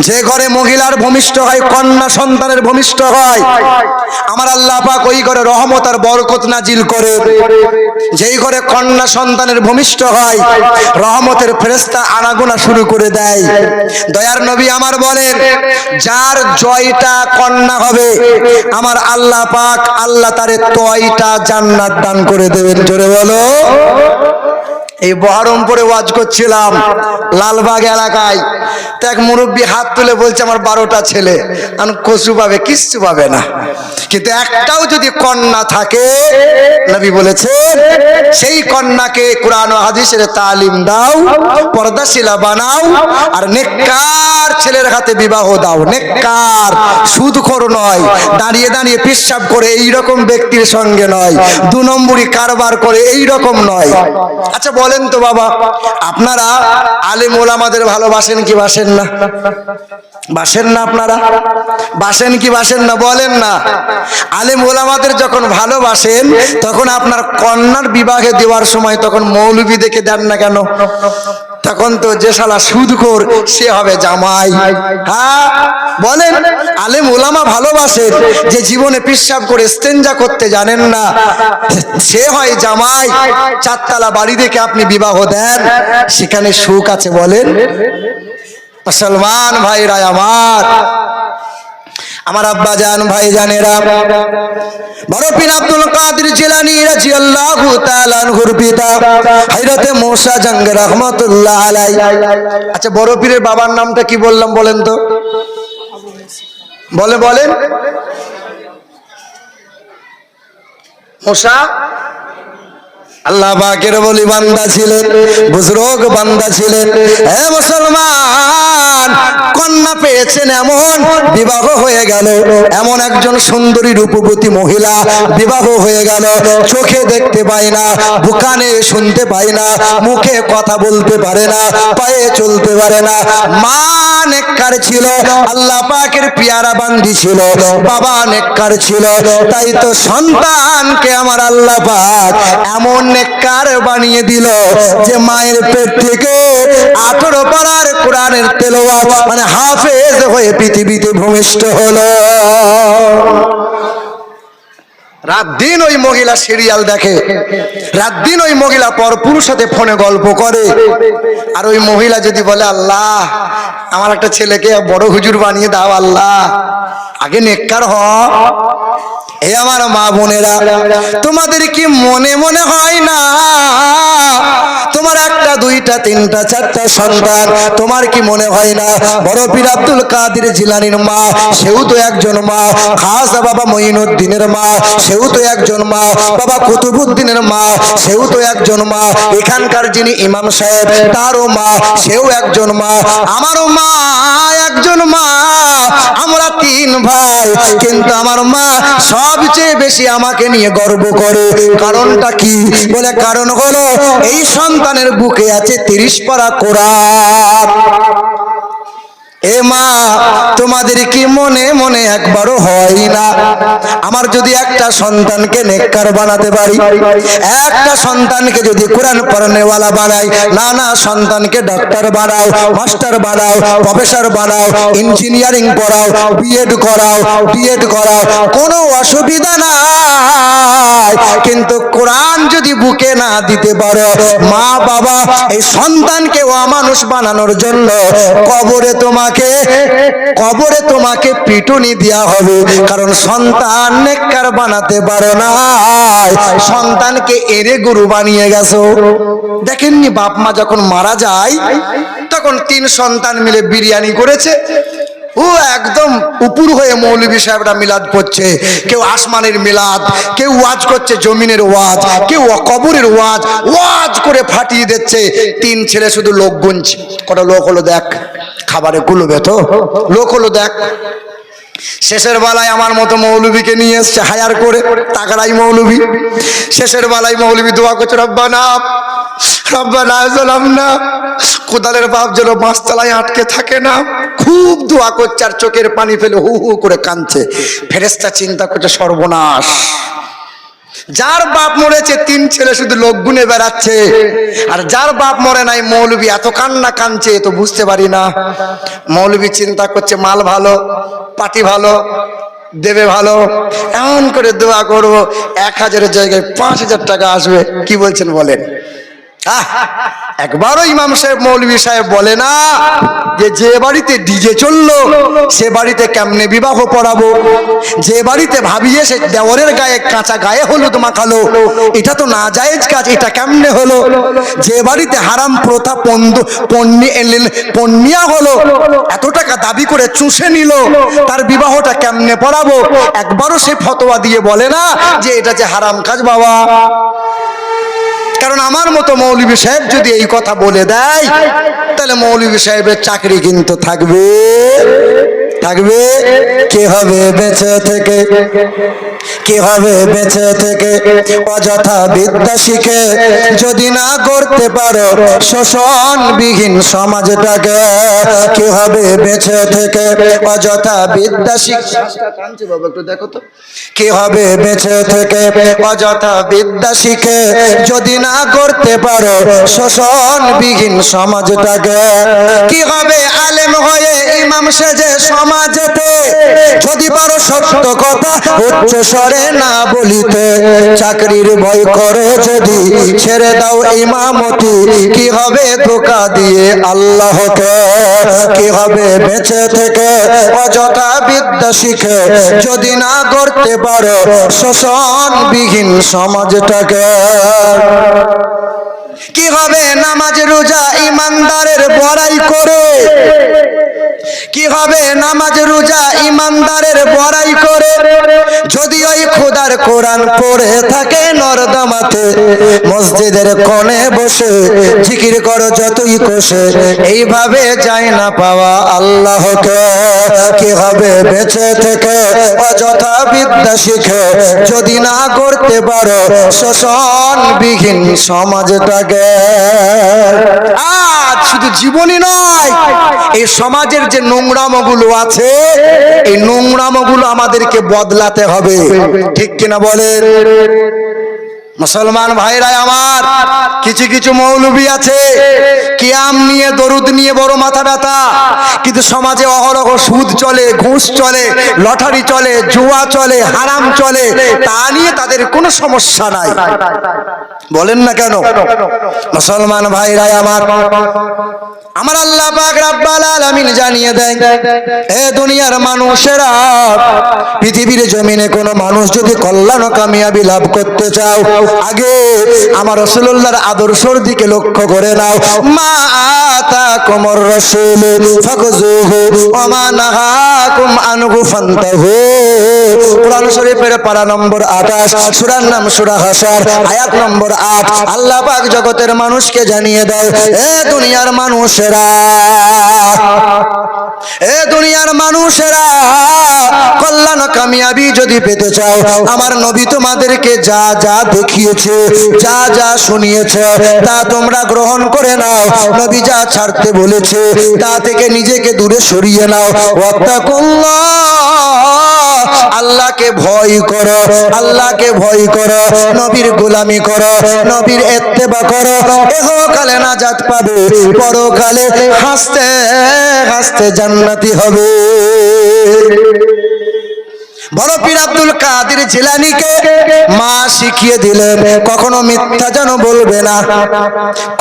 যে ঘরে মহিলার ভূমিষ্ঠ হয়, কন্যা সন্তানের ভূমিষ্ঠ হয়, আমার আল্লাহ পাক ওই ঘরে রহমত আর বরকত নাজিল করে। যেই ঘরে কন্যা সন্তানের ভূমিষ্ঠ হয়, রহমতের ফেরেশতা আনাগোনা শুরু করে দেয়। দয়ার নবী আমার বলেন, যার জয়টা কন্যা হবে, আমার আল্লাহ পাক আল্লাহ তারে তয়টা জান্নাত দান করে দেবেন। জোরে বলো। এই বহরমপুরে ওয়াজ করছিলাম, লালবাগ এলাকায়। তো এক মুরব্বী হাত তুলে বলছে, আমার 12টা ছেলে। কচু পাবে, কিচ্ছু পাবে না, কিন্তু একটাও যদি কন্যা থাকে, নবী বলেছেন সেই কন্যাকে কোরআন ও হাদিসের তালিম দাও, পর্দাশীলা বানাও, আর নেককার ছেলের হাতে বিবাহ দাও। নেককার, সুদখোর নয়, দাঁড়িয়ে দাঁড়িয়ে পেশাব করে এইরকম ব্যক্তির সঙ্গে নয়, 2 নম্বরই কারবার করে এইরকম নয়। আচ্ছা বলেন তো বাবা, আপনারা আলেম ওলামাদের ভালোবাসেন কি বাসেন না? বাসেন না? আপনারা বাসেন কি বাসেন না? বলেন না। আলেম ওলামাদের যখন ভালোবাসেন, তখন আপনার কন্যার বিবাহে দেওয়ার সময় তখন মৌলবি দেখে দেন না কেন? তখন তো যে শালা সুদখোর সে হবে জামাই। হ্যাঁ বলেন। আলেম ওলামা ভালোবাসেন, যে জীবনে পেশাব করে ইস্তেঞ্জা করতে জানেন না, সে হয় জামাই। 4 তলা বাড়ি দেখে আপনি বিবাহ দেন, সেখানে সুখ আছে? বলেন। মুসলমান ভাইরা আমার, আমার আব্বা জান, ভাই জানেরা, বড় পীর আব্দুল কাদের জিলানী রাদিয়াল্লাহু তাআলা আনহুর পিতা হযরতে মুসা জঙ্গ রাহমাতুল্লাহ আলাইহি। আচ্ছা, বড় পীরের বাবার নামটা কি বললাম বলেন তো? বলেন। মুসা। আল্লাহ পাকের বলি বান্দা ছিলেন, বুজুর্গ বান্দা ছিলেন। হে মুসলমান, কন্যা পেয়েছেন, এমন বিবাহ হয়ে গেল, এমন একজন সুন্দরী রূপবতী মহিলা বিবাহ হয়ে গেল। চোখে দেখতে পায় না, কানে শুনতে পায় না, মুখে কথা বলতে পারে না, পায়ে চলতে পারে না। মা নেককার ছিল, আল্লাহ পাকের পিয়ারা বান্দি ছিল, বাবা নেককার ছিল। তাই তো সন্তানকে আমার আল্লাহ পাক এমন নেককার বানিয়ে দিল, যে মায়ের পেট থেকে 18 পারার কোরআনের তেলাওয়াত মানে হাফেজ হয়ে পৃথিবীতে ভূমিষ্ঠ হলো। রাত দিন ওই মহিলা সিরিয়াল দেখে, রাত দিন ওই মহিলা পরপুরুষের সাথে ফোনে গল্প করে। আর ওই মহিলা যদি বলে, আল্লাহ আমার একটা ছেলেকে বড় হুজুর বানিয়ে দাও, আল্লাহ আগে নেককার হ। এ আমার মা বোনেরা, তোমাদের কি মনে মনে হয় না তোমার একটা দুইটা তিনটা চারটা সন্তান, তোমার কি মনে হয় না বড় পীর আব্দুল কাদের জিলানীর মা, সেও তো একজন মা, খাজা বাবা মঈনুদ্দিনের মা, সেও তো একজন মা, বাবা কুতুবউদ্দিনের মা, সেও তো একজন মা, এখানকার যিনি ইমাম সাহেব তারও মা, সেও একজন মা, আমারও মা একজন মা, আমরা তিন ভাই, কিন্তু আমার মা সবচেয়ে বেশি আমাকে নিয়ে গর্ব করে। কারণটা কি? বলে কারণ হলো এই সন্তানের বুকে আছে 30 পারা কোরআন। এ মা, তোমাদের কি মনে মনে একবারও হয় না আমার যদি একটা সন্তানকে নেককার বানাতে পারি, একটা সন্তানকে যদি কোরআন পড়ানেওয়ালা বানাই, না না সন্তানকে ডাক্তার বানাও, মাস্টার বানাও, প্রফেসর বানাও, ইঞ্জিনিয়ারিং পড়াও, বিএড করাও, ডিএড করাও, কোনো অসুবিধা নাই, কিন্তু কোরআন যদি বুকে না দিতে পারো, মা বাবা এই সন্তানকে অমানুষ বানানোর জন্য কবরে তোমাকে পিটুনি দেওয়া হবে। কারণ সন্তান নেককার বানাতে পারো না, সন্তানকে এরে গুরু বানিয়ে গেছো। দেখেননি বাপ মা যখন মারা যায় তখন 3 সন্তান মিলে বিরিয়ানি করেছে, ও একদম উপর হয়ে মৌলভী সাহেবরা মিলাদ পড়ছে, কেউ আসমানের মিলাদ, কেউ ওয়াজ করছে জমিনের ওয়াজ, কেউ কবরের ওয়াজ, ওয়াজ করে ফাটিয়ে দিচ্ছে। 3 ছেলে শুধু লোক গুনছে, কটা লোক হলো দেখ, খাবারে কুলবে তো, লোক হলো দেখ। শেষের বেলায় আমার মতো মৌলভীকে নিয়ে এসছে হায়ার করে, তাগড়াই মৌলভী। শেষের বেলায় মৌলভী দোয়া করছে, রব্বানা রব্বানা যালামনা, কোদালের বাপ যেন বাঁশতলায় আটকে থাকে না, খুব দোয়া করছে আর চোখের পানি ফেলে হু হু করে কাঁদছে। ফেরেশতা চিন্তা করছে সর্বনাশ, যার বাপ মরেছে 3 ছেলে শুধু লোক গুনে বেড়াচ্ছে, আর যার বাপ মরে নাই মৌলভী এত কান্না কাঁদছে, তো বুঝতে পারি না। মৌলভী চিন্তা করছে মাল ভালো, পাটি ভালো, দেবে ভালো, এমন করে দোয়া করবো 1000-এর জায়গায় 5000 টাকা আসবে। কি বলছেন বলেন? একবারও ইমাম সাহেব মৌলভী সাহেব বলে না যে বাড়িতে ডিজে চললো সে বাড়িতে কেমনে বিবাহ পড়াবো, যে বাড়িতে ভাবিয়ে সে দেওরের গায়ে কাঁচা গায়ে হলুদ মাখালো, এটা তো না জায়েজ কাজ, এটা কেমনে হলো, যে বাড়িতে হারাম প্রথা পণ্যিয়া হলো, এত টাকা দাবি করে চুষে নিল, তার বিবাহটা কেমনে পড়াবো, একবারও সে ফতোয়া দিয়ে বলে না যে এটা যে হারাম কাজ বাবা। কারণ আমার মতো মৌলভী সাহেব যদি এই কথা বলে দেয়, তাহলে মৌলভী সাহেবের চাকরি কিন্তু থাকবে। কি হবে বেঁচে থেকে, কি হবে বেঁচে থেকে অযথা বিদ্যা শিখে যদি না করতে পারো শোষণবিহীন সমাজটাকে। কি হবে বেঁচে থেকে অযথা বিদ্যা শিখে, একটু দেখো তো, কি হবে বেঁচে থেকে অযথা বিদ্যা শিখে যদি না করতে পারো শোষণবিহীন সমাজটাকে। কি হবে আলেম হয়ে ইমাম সেজে সমাজেতে যদি পারো সত্য কথা উচ্চ স্বরে না বলিতে। চাকরির ভয় করে যদি ছেড়ে দাও ইমামতি, কি হবে ধোঁকা দিয়ে আল্লাহকে। কি হবে বেঁচে থেকে অযথা বিদ্যা শিখে যদি না করতে পারো শোষণবিহীন সমাজটাকে। কি হবে নামাজ রোজা ইমানদারের বড়াই করে, কি হবে নামাজ রোজা ইমানদারের বড়াই করে যদি ওই খোদার কোরআন পড়ে থাকে নর্দমাতে, মসজিদের কোণে বসে জিকির করো যতই কোষে, এইভাবে যায় না পাওয়া আল্লাহকে। কি হবে বেঁচে থেকে অযথা বিদ্যা শিখে যদি না করতে পারো শোষণবিহীন সমাজটাকে। আজ শুধু জীবনী নয়, এই সমাজের যে নোংরামগুলো আছে, এই নোংরামগুলো আমাদেরকে বদলাতে হবে, ঠিক কিনা বলেন? মুসলমান ভাইরা আমার, কিছু কিছু মৌলবী আছে কিয়াম নিয়ে দরুদ নিয়ে বড় মাথা ব্যথা, কিন্তু সমাজে অহরহ সুদ চলে, ঘুষ চলে, লটারি চলে, জুয়া চলে, হারাম চলে, তা নিয়ে তাদের কোনো সমস্যা নাই। বলেন না কেন? মুসলমান ভাইরা আমার, আমার আল্লাহ পাক রব্বুল আলামিন জানিয়ে দেন, এ দুনিয়ার মানুষেরা, পৃথিবীর জমিনে কোনো মানুষ যদি কল্যাণ ও কামিয়াবি লাভ করতে চাও, আগে আমার রাসূলুল্লাহর আদর্শের দিকে লক্ষ্য করে নাও। মা আতাকুমুর রাসূল ফাখুযুহু ওয়া মা নাহাকুম আনহু ফান্তাহু। কোরআন শরীফের পারা নম্বর 28, সূরার নাম সূরা হাসর, আয়াত নম্বর 8। আল্লাহ পাক জগতের মানুষকে জানিয়ে দেয়, এ দুনিয়ার মানুষেরা, এ দুনিয়ার মানুষেরা, কল্যাণ কামিয়াবি যদি পেতে চাও, আমার নবী তোমাদেরকে যা যা দেখিয়েছে, যা যা শুনিয়েছে, তা তোমরা গ্রহণ করে নাও। নবী যা ছাড়তে বলেছে তা থেকে নিজেকে দূরে সরিয়ে নাও। ওয়াত্তাকুল্লাহ, আল্লাহকে ভয় করো, আল্লাহকে ভয় করো, নবীর গোলামি করো, নবীর ইত্তেবা করো, ইহকালে নাজাত পাবে, পরকালে হাসতে হাসতে জান্নাতি হবে। বড় পীর আব্দুল কাদের জিলানীকে মা শিখিয়ে দিলেন, কখনো মিথ্যা যেন বলবে না,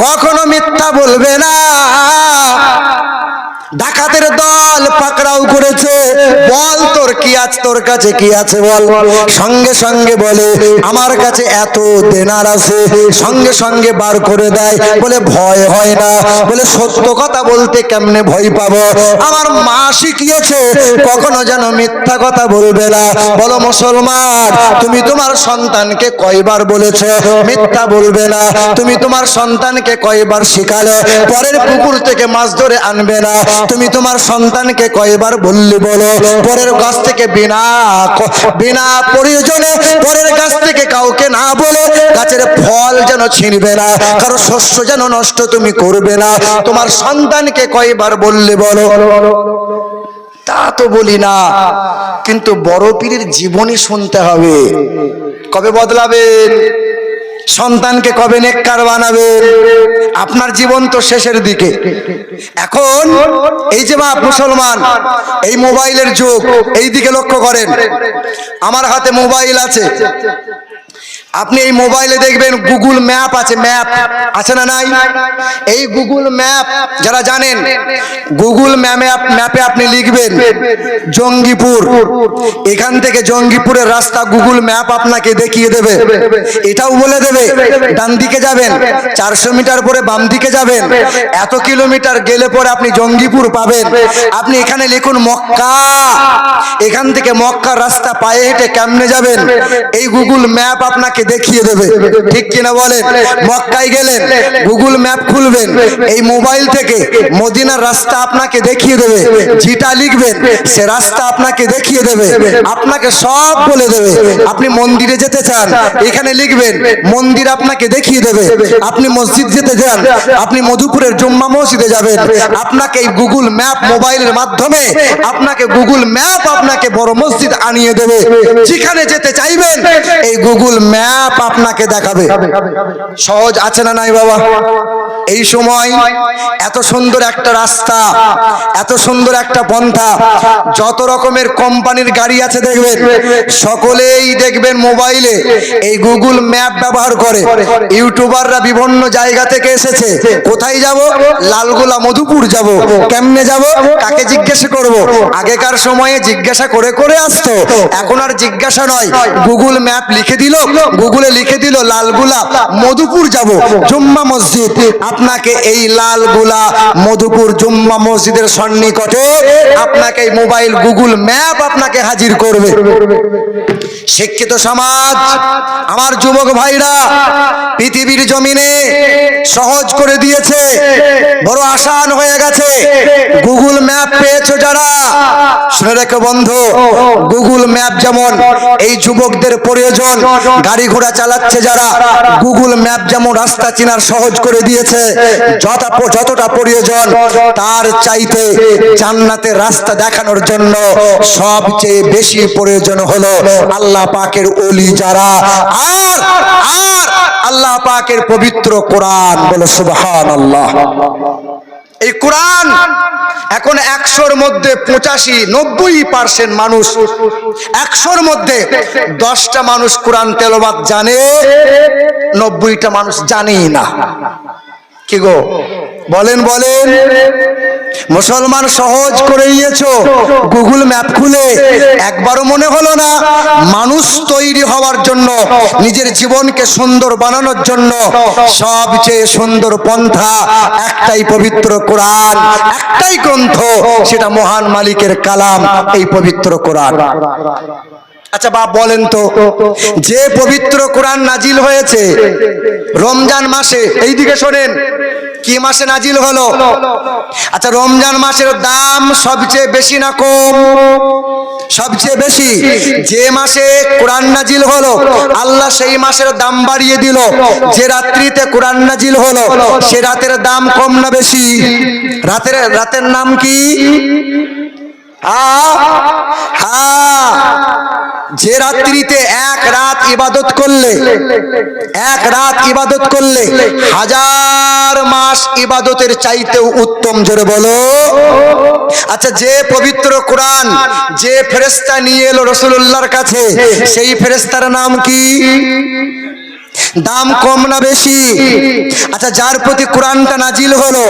কখনো মিথ্যা বলবে না। ডাকাতের দল পাকড়াও করেছে, বল তোর কি আছে, তোর কাছে কি আছে বল। সঙ্গে সঙ্গে বলে আমার কাছে এত দেনার আছে, সঙ্গে সঙ্গে বার করে দেয়। বলে ভয় হয় না, বলে সত্য কথা বলতে কেমনে ভয় পাবো? আমার মা শিখিয়েছে কখনো যেন মিথ্যা কথা বলবে না। বলো মুসলমান, তুমি তোমার সন্তানকে কয়বার বলেছো মিথ্যা বলবে না? তুমি তোমার সন্তানকে কয়বার শিখালে পরের পুকুর থেকে মাছ ধরে আনবে না? তুমি তোমার সন্তানকে কয়বার বললি বলো পরের গাছ থেকে বিনা প্রয়োজনে পরের গাছ থেকে কাউকে না বলে গাছের ফল যেন ছিনবে না, কারো শস্য যেন নষ্ট তুমি করবে না? তোমার সন্তানকে কয়বার বললে বলো? তা তো বলি না, কিন্তু বড় পীরের জীবনী শুনতে হবে। কবে বদলাবেন? সন্তানকে কবে নেককার বানাবেন? আপনার জীবন তো শেষের দিকে। এখন এই যে বাপ মুসলমান, এই মোবাইলের যুগ, এই দিকে লক্ষ্য করেন। আমার হাতে মোবাইল আছে, আপনি এই মোবাইলে দেখবেন গুগল ম্যাপ আছে, ম্যাপ আছে না নাই? এই গুগল ম্যাপ যারা জানেন, গুগল ম্যাপে আপনি লিখবেন জঙ্গিপুর, এখান থেকে জঙ্গিপুরের রাস্তা গুগল ম্যাপ আপনাকে দেখিয়ে দেবে। এটাও বলে দেবে ডান দিকে যাবেন, 400 মিটার পরে বাম দিকে যাবেন, এত কিলোমিটার গেলে পরে আপনি জঙ্গিপুর পাবেন। আপনি এখানে লিখুন মক্কা, এখান থেকে মক্কার রাস্তা পায়ে হেঁটে কেমনে যাবেন, এই গুগল ম্যাপ আপনাকে দেখিয়ে দেবে। ঠিক কিনা বলেন? মক্কায় গেলেন, গুগল ম্যাপ খুলবেন, এই মোবাইল থেকে মদিনার রাস্তা আপনাকে দেখিয়ে দেবে। যেটা লিখবেন সে রাস্তা আপনাকে দেখিয়ে দেবে, আপনাকে সব বলে দেবে। আপনি মন্দিরে যেতে চান, এখানে লিখবেন মন্দির আপনাকে দেখিয়ে দেবে। আপনি মসজিদ যেতে চান, আপনি মধুপুরের জুম্মা মসজিদে যাবেন, আপনাকে এই গুগল ম্যাপ মোবাইলের মাধ্যমে আপনাকে গুগল ম্যাপ আপনাকে বড় মসজিদ আনিয়ে দেবে। যেখানে যেতে চাইবেন এই গুগল ম্যাপ আপনাকে দেখাবে। সহজ আছে না নাই বাবা? এই সময় এত সুন্দর একটা রাস্তা, এত সুন্দর একটা পন্থা, যত রকমের কোম্পানির গাড়ি আছে দেখবেন, সকলেই দেখবেন মোবাইলে এই গুগল ম্যাপ ব্যবহার করে। ইউটিউবাররা বিভিন্ন জায়গা থেকে এসেছে, কোথায় যাব? লালগোলা মধুপুর যাব। কেমনে যাব? কাকে জিজ্ঞাসা করব? আগেকার সময়ে জিজ্ঞাসা করে করে আসতো, এখন আর জিজ্ঞাসা নয়, গুগল ম্যাপ লিখে দিল, গুগলে লিখে দিল লালগোলা মধুপুর যাব, জুম্মা মসজিদ। আপনাকে এই লালগোলা মধুপুর জুম্মা মসজিদের সন্নিকটে আপনাকে এই মোবাইল গুগল ম্যাপ আপনাকে হাজির করবে। শিক্ষিত সমাজ, আমার যুবক ভাইরা, পৃথিবীর জমিনে সহজ করে দিয়েছে, বড় আসান হয়ে গেছে। গুগল ম্যাপ পেয়েছো যারা, শুনে রেখো বন্ধু, গুগল ম্যাপ যেমন এই যুবকদের প্রয়োজন, গাড়ি ঘোড়া চালাচ্ছে যারা, গুগল ম্যাপ যেমন রাস্তা চেনার সহজ করে দিয়েছে, যতটা প্রয়োজন তার চাইতে জান্নাতের রাস্তা দেখানোর জন্য সবচেয়ে বেশি প্রয়োজন হলো আল্লাহ পাকের ওলি যারা, আর আল্লাহ পাকের পবিত্র কোরআন। বলো সুবহানাল্লাহ। এই কোরআন এখন 100-র মধ্যে 85-90% মানুষ, 100-র মধ্যে 10টা মানুষ কোরআন তেলাওয়াত জানে, 90টা মানুষ জানেই না। কি গো বলেন? মুসলমান সহজ করে নিয়েছো গুগল ম্যাপ খুলে, একবারও মনে হলো না মানুষ তৈরি হওয়ার জন্য, নিজের জীবনকে সুন্দর বানানোর জন্য সবচেয়ে সুন্দর পন্থা একটাই, পবিত্র কোরআন, একটাই গ্রন্থ, সেটা মহান মালিকের কালাম, এই পবিত্র কোরআন। আচ্ছা বাপ বলেন তো, যে পবিত্র কোরআন নাজিল হয়েছে রমজান মাসে, এইদিকে শোনেন, কি মাসে নাজিল হলো? আচ্ছা রমজান মাসের দাম সবচেয়ে বেশি না কম? সবচেয়ে বেশি। যে মাসে কোরআন নাজিল হলো আল্লাহ সেই মাসের দাম বাড়িয়ে দিল। যে রাত্রিতে কোরআন নাজিল হলো সে রাতের দাম কম না বেশি? রাতের নাম কি? যে রাত্রিতে এক রাত ইবাদত করলে 1000 মাস ইবাদতের চাইতেও উত্তম। জোরে বলো। আচ্ছা যে পবিত্র কোরআন যে ফেরেশতা নিয়ে এলো রাসূলুল্লাহর কাছে, সেই ফেরেশতার নাম কি? দাম কম না বেশি? আচ্ছা যার প্রতি কোরআনটা নাজিল হলো,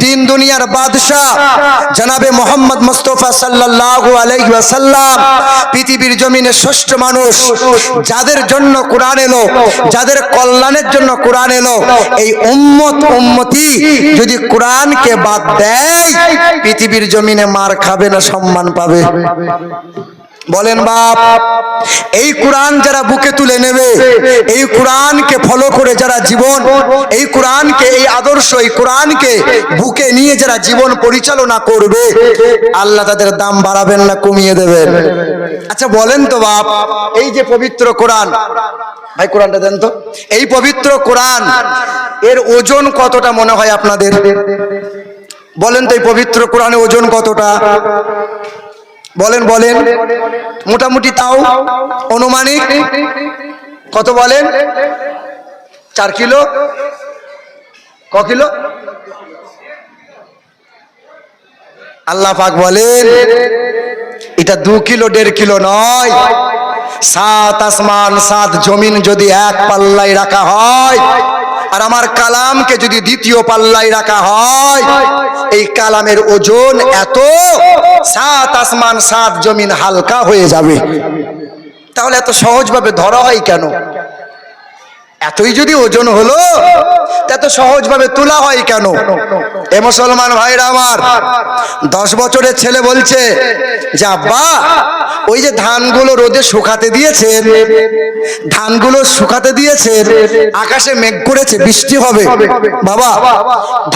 দিন দুনিয়ার বাদশাহ জনাবে মোহাম্মদ মুস্তাফা সাল্লাল্লাহু আলাইহি ওয়াসাল্লাম, পৃথিবীর জমিনে শ্রেষ্ঠ মানুষ, যাদের জন্য কোরআন এলো, যাদের কল্যাণের জন্য কোরআন এলো, এই উম্মতি যদি কোরআনকে বাদ দেয় পৃথিবীর জমিনে মার খাবে না সম্মান পাবে? বলেন বাপ। এই কোরআন যারা বুকে তুলে নেবে, এই কোরআনকে ফলো করে যারা জীবন, এই কোরআনকে, এই আদর্শ, এই কোরআনকে বুকে নিয়ে যারা জীবন পরিচালনা করবে, আল্লাহ তাদের দাম বাড়াবেন না কমিয়ে দেবেন? আচ্ছা বলেন তো বাপ, এই যে পবিত্র কোরআন, ভাই কোরআনটা দেন তো, এই পবিত্র কোরআন এর ওজন কতটা মনে হয় আপনাদের? বলেন তো এই পবিত্র কোরআনের ওজন কতটা? বলেন মোটামুটি তাও অনুমানিক কত বলেন? 4 কিলো? ক কিলো? আল্লাহ পাক বলেন এটা 2 কিলো 1.5 কিলো নয়। 7 আসমান 7 জমিন যদি এক পাল্লায় রাখা হয়, আর আমার কালামকে যদি দ্বিতীয় পাল্লায় রাখা হয়, এই কালামের ওজন এত, 7 আসমান 7 জমিন হালকা হয়ে যাবে। তাহলে এত সহজভাবে ধরা হয় কেন? এতই যদি ওজন হলো এত সহজভাবে তোলা হয় কেন? এ মুসলমান ভাইরা আমার, 10 বছরের ছেলে বলছে যে আব্বা ওই যে ধানগুলো রোদে শুকাতে দিয়েছেন, আকাশে মেঘ করেছে, বৃষ্টি হবে, বাবা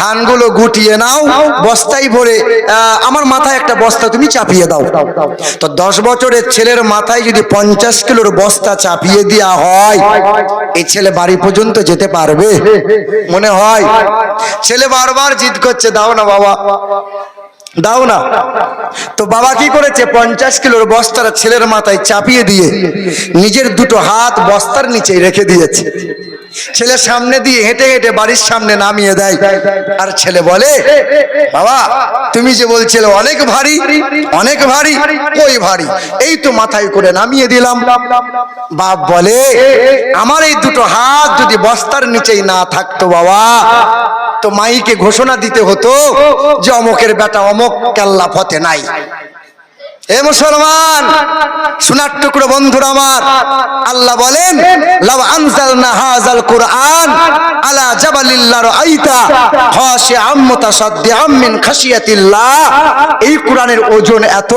ধানগুলো গুটিয়ে নাও, বস্তায় ভরে আমার মাথায় একটা বস্তা তুমি চাপিয়ে দাও। তো 10 বছরের ছেলের মাথায় যদি 50 কিলোর বস্তা চাপিয়ে দেওয়া হয়, এই ছেলে বাড়ি পর্যন্ত যেতে পারবে? মনে হয়? ছেলে বারবার জিদ করছে, দাও না বাবা, দাও না। তো বাবা কি করেছে, 50 কিলোর বস্তাটা ছেলের মাথায় চাপিয়ে দিয়ে নিজের 2টো হাত বস্তার নিচে রেখে দিয়েছে। ছেলে সামনে দিয়ে হেঁটে হেঁটে বাড়ির সামনে নামিয়ে দেয়, আর ছেলে বলে বাবা তুমি যে বলছিলে অনেক ভারী, কই ভারী, এই তো মাথায় করে নামিয়ে দিলাম। বাপ বলে আমার এই 2টো হাত যদি বস্তার নিচেই না থাকতো বাবা, তো মাইকে ঘোষণা দিতে হতো যে অমকের বেটা অমক কেল্লা ফতে নাই। এ মুসলমান সোনার টুকরো বন্ধুরা আমার, আল্লাহ বলেন লাউ আনজালনা হাযাল কুরআন আলা জাবালিল লারাইতা খাশিআম মুতাসাদ্দিআম মিন খাশিয়াতিল্লাহ। এই কোরআনের ওজন এত,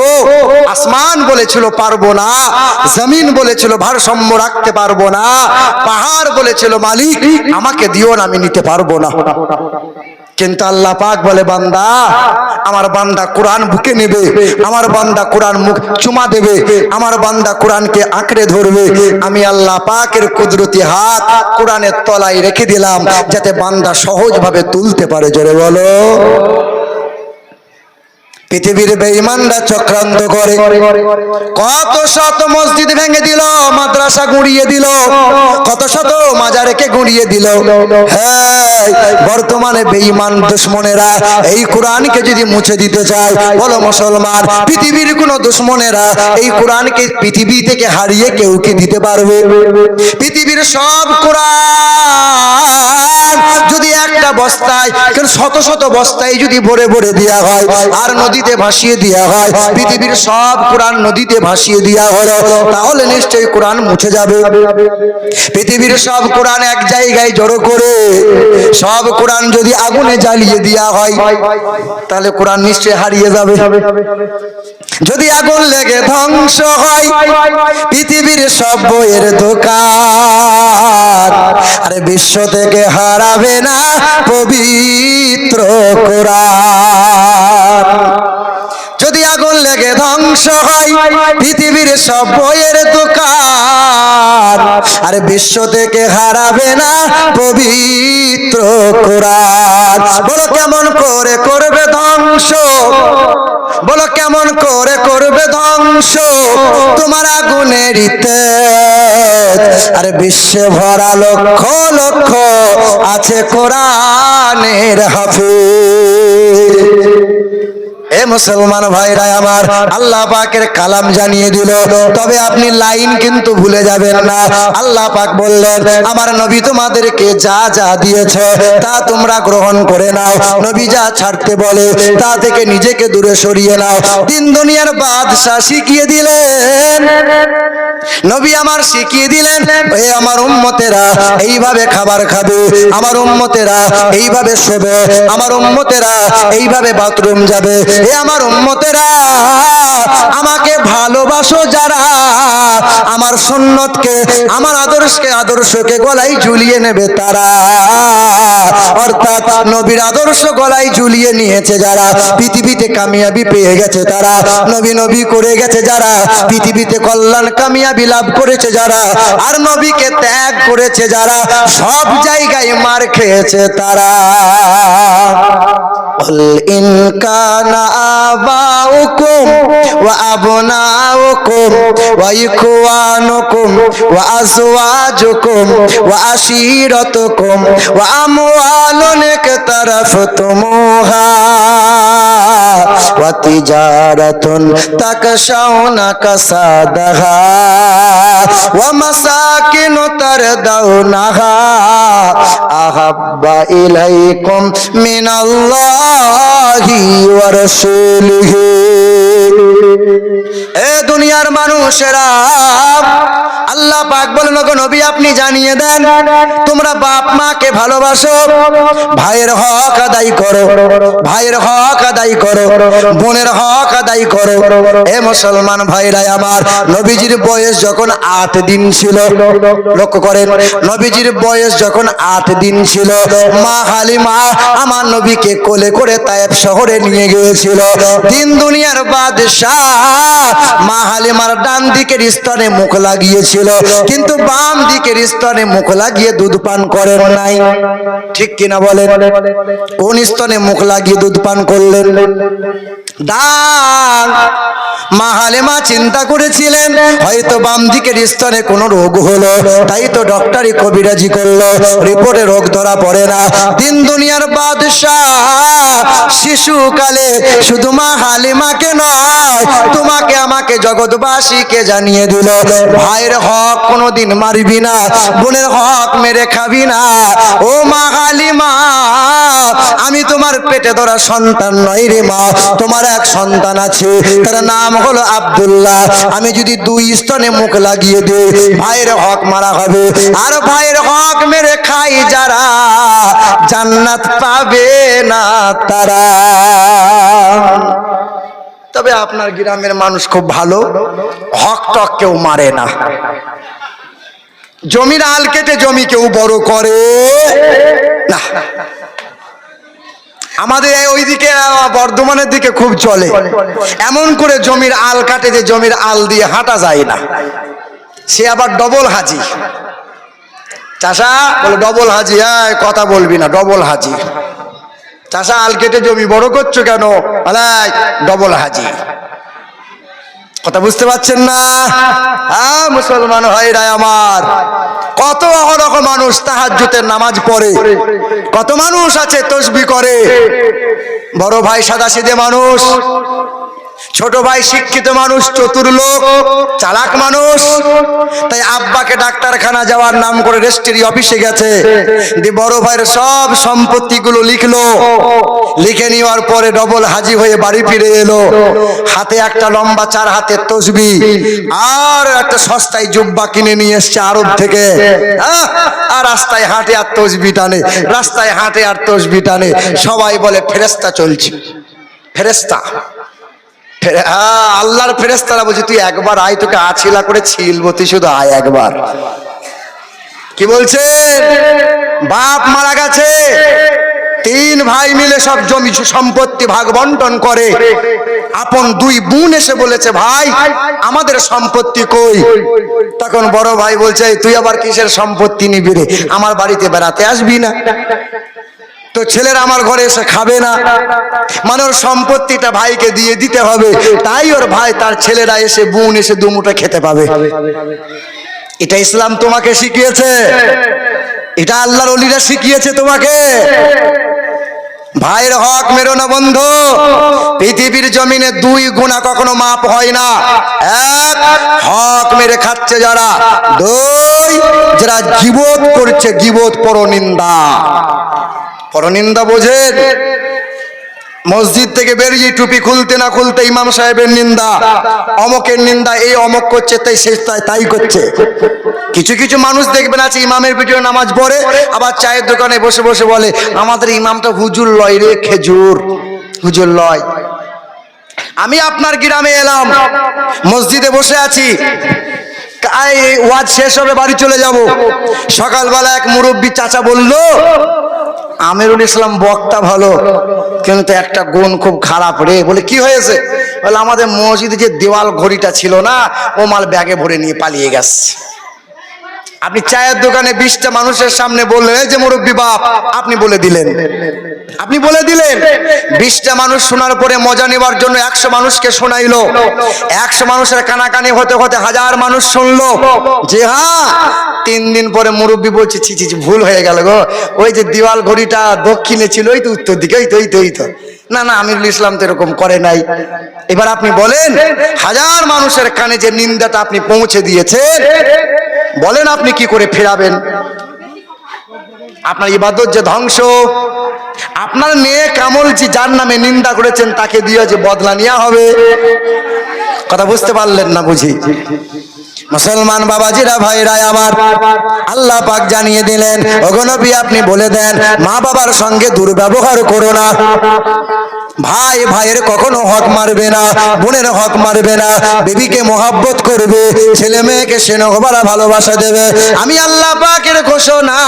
আসমান বলেছিল পারবো না, জমিন বলেছিল ভারসাম্য রাখতে পারবো না, পাহাড় বলেছিল মালিক আমাকে দিও না, আমি নিতে পারবো না। কিন্তু আল্লাহ পাক বলে, বান্দা, আমার বান্দা কোরআন বুকে নেবে, আমার বান্দা কোরআন মুখ চুমা দেবে, আমার বান্দা কোরআনকে আঁকড়ে ধরবে, আমি আল্লাহ পাকের কুদরতি হাত কোরআনের তলায় রেখে দিলাম যাতে বান্দা সহজভাবে তুলতে পারে। জোরে বলো। পৃথিবীর বেঈমানরা চক্রান্ত করে কত শত মসজিদ ভেঙে দিল, মাদ্রাসা গুঁড়িয়ে দিল, কত শত মাজারকে গুঁড়িয়ে দিল। হ্যাঁ, বর্তমানে বেঈমান দুশমনেরা এই কোরআনকে যদি মুছে দিতে চায়, বলো মুসলমান, পৃথিবীর কোন দুশমনেরা এই কোরআনকে পৃথিবী থেকে হারিয়ে কেউ কি দিতে পারবে? পৃথিবীর সব কোরআন যদি একটা বস্তায়, শত শত বস্তায় যদি ভরে ভরে দেওয়া হয় আর নদীতে ভাসিয়ে দেওয়া হয়, পৃথিবীর সব কোরআন নদীতে ভাসিয়ে দেওয়া হলো, তাহলে নিশ্চয়ই কোরআন মুছে যাবে? পৃথিবীর সব কোরআন এক জায়গায় জড়ো করে সব কোরআন যদি আগুনে জ্বালিয়ে দেওয়া হয়, তাহলে কোরআন নিশ্চয়ই হারিয়ে যাবে। যদি আগুন লেগে ধ্বংস হয় পৃথিবীর সব বইয়ের দোকান, আরে বিশ্ব থেকে হারাবে না পবিত্র কোরআন। যদি আগুন লেগে ধ্বংস হয় পৃথিবীর সব বইয়ের দোকান, আরে বিশ্ব থেকে হারাবে না পবিত্র কোরআন। বলো কেমন করে করবে ধ্বংস, বলো কেমন করে করবে ধ্বংস তোমার আগুনের তেজ, আরে বিশ্বে ভরা লক্ষ লক্ষ আছে কোরআনের হাফেজ। এ মুসলমান ভাইরা আমার, আল্লাহ পাকের কালাম জানিয়ে দিল, তবে আপনি লাইন কিন্তু ভুলে যাবেন না। আল্লাহ পাক বললেন, আমার নবী তোমাদেরকে যা যা দিয়েছে তা তোমরা গ্রহণ করে নাও, নবী যা ছাড়তে বলে তা থেকে নিজেকে দূরে সরিয়ে নাও। তিন দুনিয়ার বাদশা শিখিয়ে দিলেন, নবী আমার শিখিয়ে দিলেন, হে আমার উম্মতেরা এইভাবে খাবার খাবে, আমার উম্মতেরা এইভাবে শোবে, আমার উম্মতেরা এইভাবে বাথরুম যাবে, হে আমার উম্মতেরা আমাকে ভালোবাসো যারা, আমার সুন্নতকে আমার আদর্শকে গলায় ঝুলিয়ে নেবে তারা, অর্থাৎ নবীর আদর্শ গলায় ঝুলিয়ে নিয়েছে যারা, পৃথিবীতে কামিয়াবি পেয়ে গেছে তারা, নবী নবী করে গেছে যারা, পৃথিবীতে কল্যাণ কামিয়াবি লাভ করেছে যারা, আর নবীকে ত্যাগ করেছে যারা, সব জায়গায় মার খেয়েছে তারা। ইন কানা আবাউকুম ওয়া আবনাউকুম ওয়া ইখওয়ানুকুম ওয়া আজওয়াজুকুম ওয়া আশীরাতুকুম ওয়া আমওয়ালুন ইকতারাফতুমুহা ওয়া তিজারাতুন তাকশাউনা কাসাদাহা ওয়া মাসাকিনু তারদাউনাহা আহাব্বা ইলাইকুম মিনাল্লাহি ওয়া রাসূলিহি। এ দুনিয়ার মানুষেরা, আল্লাহ পাক বলেন, ওগো নবী আপনি জানিয়ে দেন, তোমরা বাপ মাকে ভালোবাসো, ভাইয়ের হক আদায় করো, ভাইয়ের হক আদায় করো, বোনের হক আদায় করো। এ মুসলমান ভাইরা আমার, নবীজির বয়স যখন 8 দিন ছিল, লক্ষ্য করেন, নবীজির বয়স যখন 8 দিন ছিল, মা হালিমা আমার নবীকে কোলে করে তায়েফ শহরে নিয়ে গিয়েছিল। তিন দুনিয়ার বাদশা মা হালিমার ডান দিকের স্তনে মুখ লাগিয়েছিল, কিন্তু বাম দিকের স্তনে মুখ লাগিয়ে দুধ পান করেন নাই, ঠিক কিনা বলেন? কোন স্তনে মুখ লাগিয়ে দুধ পান করলেন? ডান। মা হালিমা চিন্তা করেছিলেন হয়তো বাম দিকের স্তনে কোনো রোগ হলো, তাই তো ডক্টরি কবিরাজি করলো, রিপোর্টে রোগ ধরা পড়ে না। তিন দুনিয়ার বাদশা শিশুকালে শুধু মা হালিমাকে নয়, তোমাকে আমাকে জগৎবাসীকে জানিয়ে দিল, ভাইয়ের হক কোনোদিন মারবি না, বোনের হক মেরে খাবি না। ও মা হালিমা, আমি তোমার পেটে ধরা সন্তান নই রে মা, তোমার এক সন্তান আছে, তার নাম হলো আব্দুল্লাহ। আমি যদি 2 স্তনে মুখ লাগিয়ে দিই, ভাইয়ের হক মারা হবে, আর ভাইয়ের হক মেরে খাই যারা, জান্নাত পাবে না তারা। তবে আপনার গ্রামের মানুষ খুব ভালো, হক টক কেউ মারে না, জমির আল কেটে জমি কেউ বড় করে না। আমাদের ওইদিকে বর্ধমানের দিকে খুব চলে, এমন করে জমির আল কাটে যে জমির আল দিয়ে হাঁটা যায় না। সে আবার ডবল হাজি। চাষা বলে ডবল হাজি, হ্যাঁ কথা বলবি না, ডবল হাজি। চাষা আল কেটে জমি বড় করছো কেন? ডবল হাজি। কথা বুঝতে পারছেন না? হ্যাঁ মুসলমান ভাইরা আমার, কত অহরহ মানুষ তাহাজ্জুদের নামাজ পড়ে, কত মানুষ আছে তাসবিহ করে। বড় ভাই সাদাসিধে মানুষ, ছোট ভাই শিক্ষিত মানুষ, চতুর লোক, চালাক মানুষ। তাই আব্বাকে ডাক্তারখানা যাওয়ার নাম করে রেজিস্ট্রি অফিসে গেছে, বড় ভাইয়ের সব সম্পত্তিগুলো লিখলো। লিখে নেওয়ার পরে ডবল হাজি হয়ে বাড়ি ফিরে এলো। হাতে একটা লম্বা 4 হাতের তসবিহ আর একটা সস্তায় জুব্বা কিনে নিয়ে এসছে আরব থেকে। আর রাস্তায় হাঁটে আর তসবিহ টানে, রাস্তায় হাঁটে আর তসবিহ টানে। সবাই বলে ফেরেশতা চলছে, ফেরেশতা। আল্লাহর ফেরেশতারা বলছে তুই একবার আয়, তোকে আছিলা করে ছিলবো, তুই শুধু আয় একবার। কি বলছেন? বাপ মারা গেছে, 3 ভাই মিলে সব জমি সম্পত্তি ভাগ বন্টন করে। আপন 2 বোন এসে বলেছে ভাই আমাদের সম্পত্তি কই? তখন বড় ভাই বলছে তুই আবার কিসের সম্পত্তি নিবি রে? আমার বাড়িতে বেড়াতে আসবি না? তো ছেলেরা আমার ঘরে এসে খাবে না, মানে ওর সম্পত্তিটা ভাইকে দিয়ে দিতে হবে। তাই ওর ভাই তার ছেলেরা এসে বোন এসে 2 মুঠো খেতে পাবে। এটা ইসলাম তোমাকে শিখিয়েছে, এটা আল্লাহর ওলিরা শিখিয়েছে তোমাকে। ভাইয়ের হক মেরো না বন্ধু। পৃথিবীর জমিনে 2 গুনাহ কখনো মাপ হয় না। 1 হক মেরে খাচ্ছে যারা, 2 যারা গীবত করছে, গীবত পরনিন্দা। পরনিন্দা বোঝেন? মসজিদ থেকে বেরিয়ে টুপি খুলতে না খুলতে ইমাম সাহেবের নিন্দা, অমকের নিন্দা, এই অমক করছে তাই শেষ তাই করছে। কিছু কিছু মানুষ দেখবেন আছে ইমামের পিছনে নামাজ পড়ে, আবার চায়ের দোকানে বসে বসে বলে আমাদের ইমামটা হুজুর লয় রে, খেজুর হুজুর লয়। আমি আপনার গ্রামে এলাম, মসজিদে বসে আছি, ওয়াজ শেষ হবে বাড়ি চলে যাব। সকালবেলা এক মুরব্বী চাচা বলল আমিরুল ইসলাম বক্তা ভালো, কিন্তু একটা গুণ খুব খারাপ রে। বলে কি হয়েছে? বলে আমাদের মসজিদে যে দেওয়াল ঘড়িটা ছিল না, ও মাল ব্যাগে ভরে নিয়ে পালিয়ে গেছে। আপনি চায়ের দোকানে 20টা মানুষের সামনে বললেন এই যে মুরব্বী বাপ, আপনি বলে দিলেন, আপনি বলে দিলেন। 20টা মানুষ শোনার পরে মজা নেবার জন্য 100 মানুষকে শোনাইলো। 100 মানুষের কানাকানি হতে হতে 1000 মানুষ শুনলো যে হ্যাঁ। 3 দিন পরে মুরব্বী বলছে ছি ছি ভুল হয়ে গেল গো, ওই যে দেওয়াল ঘড়িটা দক্ষিণে ছিল, ওই তো উত্তর দিকে, ওই তো না না আমিরুল ইসলাম তো এরকম করে নাই। এবার আপনি বলেন 1000 মানুষের কানে যে নিন্দাটা আপনি পৌঁছে দিয়েছেন, বলেন আপনি কি করে ফেরাবেন? আপনার ইবাদত যে ধ্বংস, আপনার নেক আমল যে যার নামে নিন্দা করেছেন তাকে দিয়ে যে বদলা নেওয়া হবে। কথা বুঝতে পারলেন না বুঝি? মুসলমান বাবাজিরা ভাইরা আমার, আল্লাহ পাক জানিয়ে দিলেন ওগো নবী আপনি বলে দেন মা বাবার সঙ্গে দুর্ব্যবহার করো না। ভাই ভাইয়ের কখনো হক মারবে না, বোনের হক মারবে না, বিবিকে মহব্বত করবে, ছেলে মেয়েকে স্নেহ ভরা ভালোবাসা দেবে। আমি আল্লাহ পাকের ঘোষণা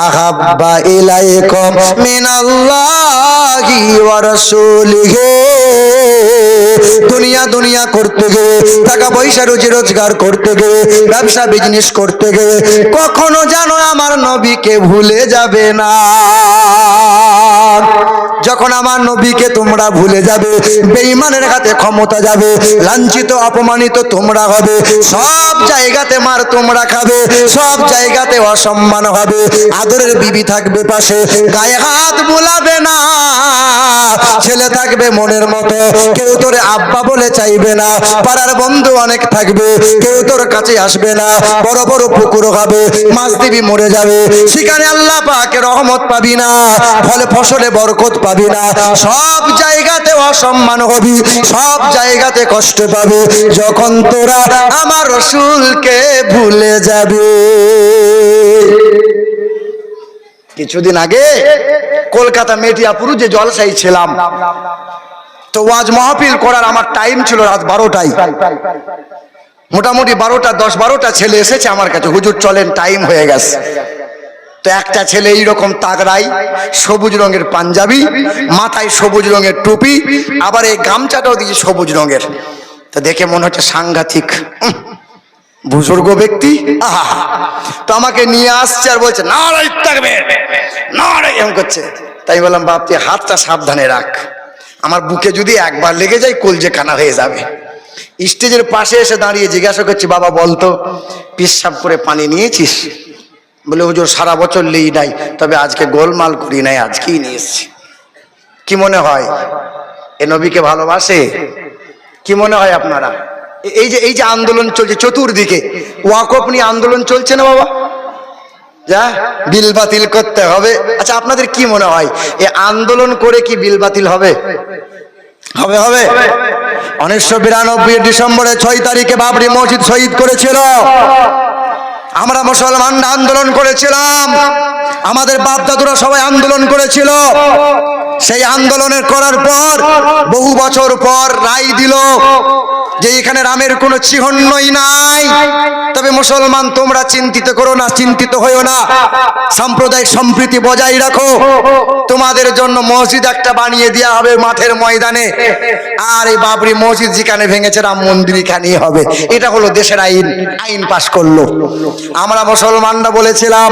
আহাব্বা ইলাইকুম মিনাল্লাহি ওয়া রাসূলিহি। দুনিয়া করতে গিয়ে, টাকা পয়সা রুজি রোজগার করতে গিয়ে, ব্যবসা বিজনেস করতে গিয়ে কখনো জানো আমার নবীকে ভুলে যাবে না। যখন আমার নবীকে তোমরা ভুলে যাবে, বেঈমানের হাতে ক্ষমতা যাবে, লাঞ্ছিত অপমানিত তোমরা হবে, সব জায়গাতে মার তোমরা খাবে, সব জায়গাতে অসম্মান হবে। আদরের বিবি থাকবে পাশে, গায়ে হাত বুলাবে না, ছেলে থাকবে মনের মতো, কেউ তোরে আব্বা বলে চাইবে না, পাড়ার বন্ধু অনেক থাকবে, কেউ তোর কাছে আসবে না, বড় বড় পুকুর হবে, মাছ দিবি মরে যাবে, সেখানে আল্লাহ পাকের রহমত পাবি না, ফলে ফসলে বরকত পাবি না, সব জায়গাতে অসম্মান হবি, সব জায়গাতে কষ্ট পাবে যখন তোরা আমার রাসূলকে ভুলে যাবে। কিছুদিন আগে কলকাতা মেটিয়াপুর যে জলসাই ছিলাম, তো ওয়াজ মাহফিল করার আমার টাইম ছিল রাত 12টায়। মোটামুটি 12টা 10-12টা ছেলে এসেছে আমার কাছে, হুজুর চলেন টাইম হয়ে গেছে। তো একটা ছেলে এইরকম তাগড়াই, সবুজ রঙের পাঞ্জাবি, মাথায় সবুজ রঙের টুপি, আবার এই গামছাটাও দিয়েছে সবুজ রঙের। তো দেখে মনে হচ্ছে সাংঘাতিক বুজুর্গ ব্যক্তি। তো আমাকে নিয়ে আসছে আর বলছে নারাই তাকবীর, নারাই, এমন করছে। তাই বললাম বাপ তুই হাতটা সাবধানে রাখ, আমার বুকে যদি একবার লেগে যায় কলজে কানা হয়ে যাবে। স্টেজের পাশে এসে দাঁড়িয়ে জিজ্ঞাসা করছি বাবা বলতো পেশাব করে পানি নিয়েছিস? বলে হুজুর সারা বছর নেই নাই, তবে আজকে গোলমাল করি নাই, আজকেই নিয়ে এসছি। কি মনে হয় এ নবীকে ভালোবাসে? কি মনে হয় আপনারা? এই যে আন্দোলন চলছে চতুর্দিকে, ওয়াকফ নিয়ে আন্দোলন চলছে না বাবা, যা বিল বাতিল করতে হবে। আচ্ছা আপনাদের কি মনে হয় এই আন্দোলন করে কি বিল বাতিল হবে? হবে হবে 1992 ডিসেম্বরে 6 তারিখে বাবরি মসজিদ শহীদ করেছিল। আমরা মুসলমানরা আন্দোলন করেছিলাম, আমাদের বাপ দাদুরা সবাই আন্দোলন করেছিল। সেই আন্দোলনের করার পর বহু বছর পর রায় দিল যে এখানে রামের কোনো চিহ্নই নাই। তবে মুসলমান তোমরা চিন্তিত করো না, চিন্তিত হইও না, সাম্প্রদায়িক সম্প্রীতি বজায় রাখো, তোমাদের জন্য মসজিদ একটা বানিয়ে দেওয়া হবে মাঠের ময়দানে, আর এই বাবরি মসজিদ যেখানে ভেঙেছে রাম মন্দির এখানেই হবে। এটা হলো দেশের আইন, আইন পাশ করলো। আমরা মুসলমানরা বলেছিলাম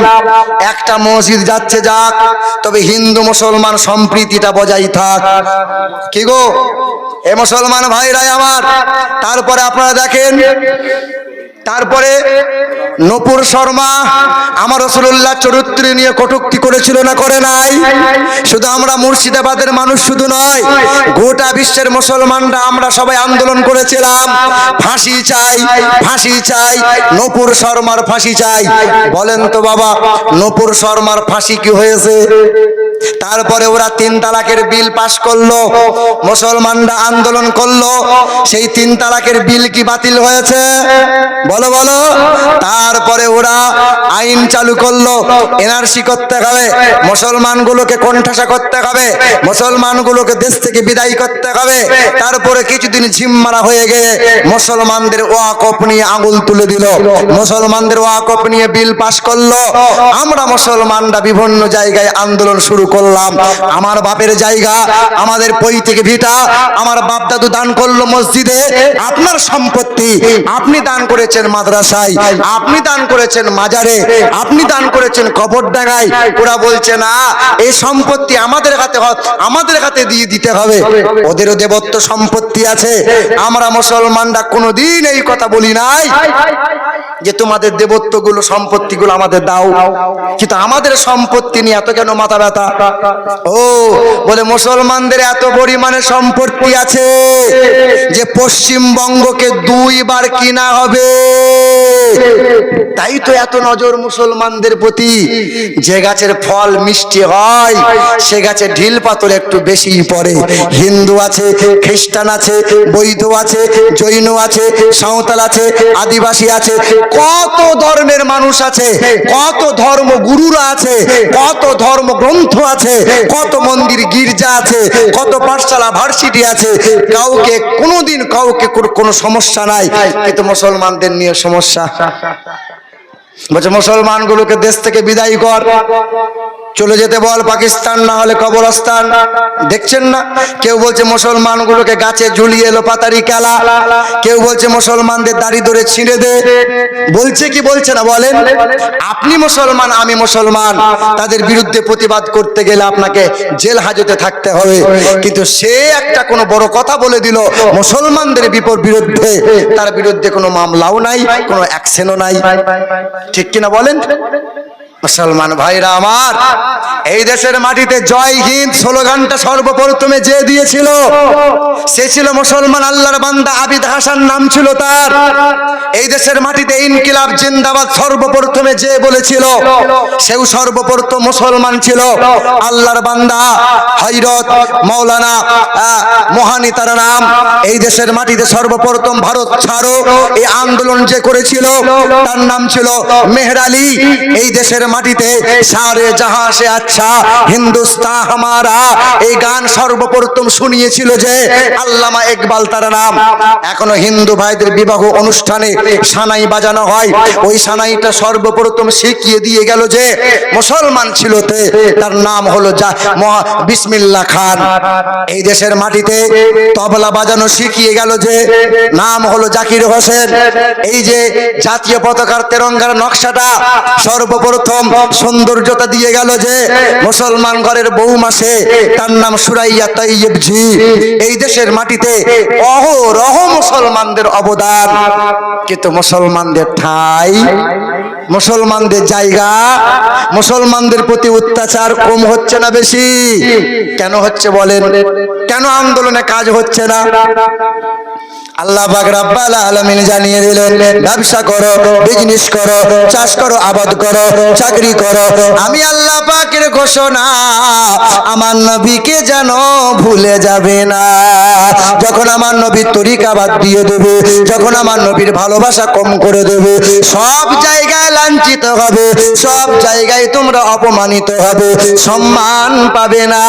একটা মসজিদ যাচ্ছে যাক, তবে হিন্দু মুসলমান সম্প্রীতিটা বজায় থাক। কি গো এ মুসলমান ভাইরাই আমার। তারপরে আপনারা দেখেন, তারপরে নূপুর শর্মা আমার রাসূলুল্লাহ চরিত্র নিয়ে কটূক্তি করেছিল না করে নাই? শুধু আমরা মুর্শিদাবাদের মানুষ শুধু নয়, গোটা বিশ্বের মুসলমানরা আমরা সবাই আন্দোলন করেছিলাম ফাঁসি চাই, ফাঁসি চাই, নূপুর শর্মার ফাঁসি চাই। বলেন তো বাবা নূপুর শর্মার ফাঁসি কি হয়েছে? তারপরে ওরা 3 তালাকের বিল পাশ করলো, মুসলমানরা আন্দোলন করলো, সেই 3 তালাকের বিল কি বাতিল হয়েছে? বলো বলো। তারপরে ওরা আইন চালু করলো এনআরসি করতে হবে, মুসলমানগুলোকে কোণঠাসা করতে হবে, মুসলমানগুলোকে দেশ থেকে বিদায় করতে হবে। তারপরে কিছুদিন ঝিমমারা হয়ে গিয়ে মুসলমানদের ওয়াকফ নিয়ে আঙুল তুলে দিল, মুসলমানদের ওয়াকফ নিয়ে বিল পাশ করলো। আমরা মুসলমানরা বিভিন্ন জায়গায় আন্দোলন শুরু করলাম। আমার বাপের জায়গা, আমাদের পৈতৃক ভিটা, আমার বাপ দাদু দান করলো মসজিদে। আপনার সম্পত্তি আপনি দান করেছেন মাদ্রাসায়, আপনি দান করেছেন মাজারে, আপনি দান করেছেন কবরডাঙ্গায়। ওরা বলছে না এই সম্পত্তি আমাদের হাতে দিয়ে দিতে হবে, ওদেরও দেবত্ব সম্পত্তি আছে। আমরা মুসলমানরা কোনোদিন এই কথা বলি নাই যে তোমাদের দেবত্বগুলো সম্পত্তিগুলো আমাদের দাও, কিন্তু আমাদের সম্পত্তি নিয়ে এত কেন মাথা ব্যথা? ও বলে মুসলমানদের এত পরিমাণে সম্পত্তি আছে যে পশ্চিমবঙ্গকে 2 বার কিনা হবে। তাই তো এত নজর মুসলমানদের প্রতি। যে গাছের ফল মিষ্টি হয় সে গাছে ঢিল পাথর একটু বেশি পড়ে। হিন্দু আছে, খ্রিস্টান আছে, বৌদ্ধ আছে, জৈন আছে, সাঁওতাল আছে, আদিবাসী আছে, কত ধর্মের মানুষ আছে, কত ধর্ম গুরুরা আছে, কত ধর্ম গ্রন্থ আছে, কত মন্দির গির্জা আছে, কত পাঠশালা ভার্সিটি আছে। কাউকে কোনোদিন কাউকে কোনো সমস্যা নাই, কিন্তু মুসলমানদের নিয়ে সমস্যা। বলছে মুসলমানগুলোকে দেশ থেকে বিদায় কর, চলে যেতে বল পাকিস্তান, না হলে কবরস্থান। দেখছেন না, কেউ বলছে মুসলমানগুলোকে গাছে ঝুলিয়ে এলো পাতারি খেলা, কেউ বলছে মুসলমানদের দাড়ি ধরে ছিঁড়ে দে। বলছে কি বলছে না বলেন? আপনি মুসলমান, আমি মুসলমান, তাদের বিরুদ্ধে প্রতিবাদ করতে গেলে আপনাকে জেল হাজতে থাকতে হবে। কিন্তু সে একটা কোনো বড় কথা বলে দিল মুসলমানদের বিরুদ্ধে, তার বিরুদ্ধে কোনো মামলাও নাই, কোনো অ্যাকশনও নাই। ঠিক কিনা বলেন? মুসলমান ভাইরা আমার, এই দেশের মাটিতে জয় হিন্দ স্লোগানটা সর্বপ্রথমে যে দিয়েছিল সে ছিল মুসলমান আল্লাহর বান্দা আবিদ হাসান নাম ছিল তার। এই দেশের মাটিতে ইনকিলাব জিন্দাবাদ সর্বপ্রথমে যে বলেছিল সেও সর্বপ্রথম মুসলমান ছিল, আল্লাহর বান্দা হযরত মাওলানা মোহানি তার নাম। এই দেশের মাটিতে সর্বপ্রথম ভারত ছাড়ো এই আন্দোলন যে করেছিল তার নাম ছিল মেহের আলী। এই দেশের মাটিতে সারে জাহাঁ সে আচ্ছা হিন্দুস্তান হামারা এই গান সর্বপ্রথম শুনিয়েছিল যে আল্লামা ইকবাল তার নাম। এখনো হিন্দু ভাইদের বিবাহ অনুষ্ঠানে সানাই বাজানো হয়, ওই সানাইটা সর্বপ্রথম শিখিয়ে দিয়ে গেল যে মুসলমান ছিল, তার নাম হলো বিসমিল্লাহ খান। এই দেশের মাটিতে তবলা বাজানো শিখিয়ে গেল যে নাম হলো জাকির হোসেন। এই যে জাতীয় পতাকার তেরঙ্গার নকশাটা সর্বপ্রথম সৌন্দর্যতা দিয়ে গেল যে মুসলমান ঘরের বউ মাসে, তার নাম সুরাইয়া তাইয়েব জি। এই দেশের মাটিতে অহরহ মুসলমানদের অবদান, কিন্তু মুসলমানদের ঠাই, মুসলমানদের জায়গা, মুসলমানদের প্রতি অত্যাচার কম হচ্ছে না বেশি? কেন হচ্ছে বলেন? কেন আন্দোলনে কাজ হচ্ছে না? আল্লাহ পাক রব্বুল আলামিন জানিয়ে দিলেন, ব্যবসা করো, বিজনেস করো, চাষ করো, আবাদ করো, চাকরি করো। আমি আল্লাহ পাকের ঘোষণা, আমার নবীকে যেন ভুলে যাবে না। যখন আমার নবীর তরিকা বাদ দিয়ে দেবে, যখন আমার নবীর ভালোবাসা কম করে দেবে, সব জায়গায় লাঞ্ছিত হবে, সব জায়গায় তোমরা অপমানিত হবে, সম্মান পাবে না।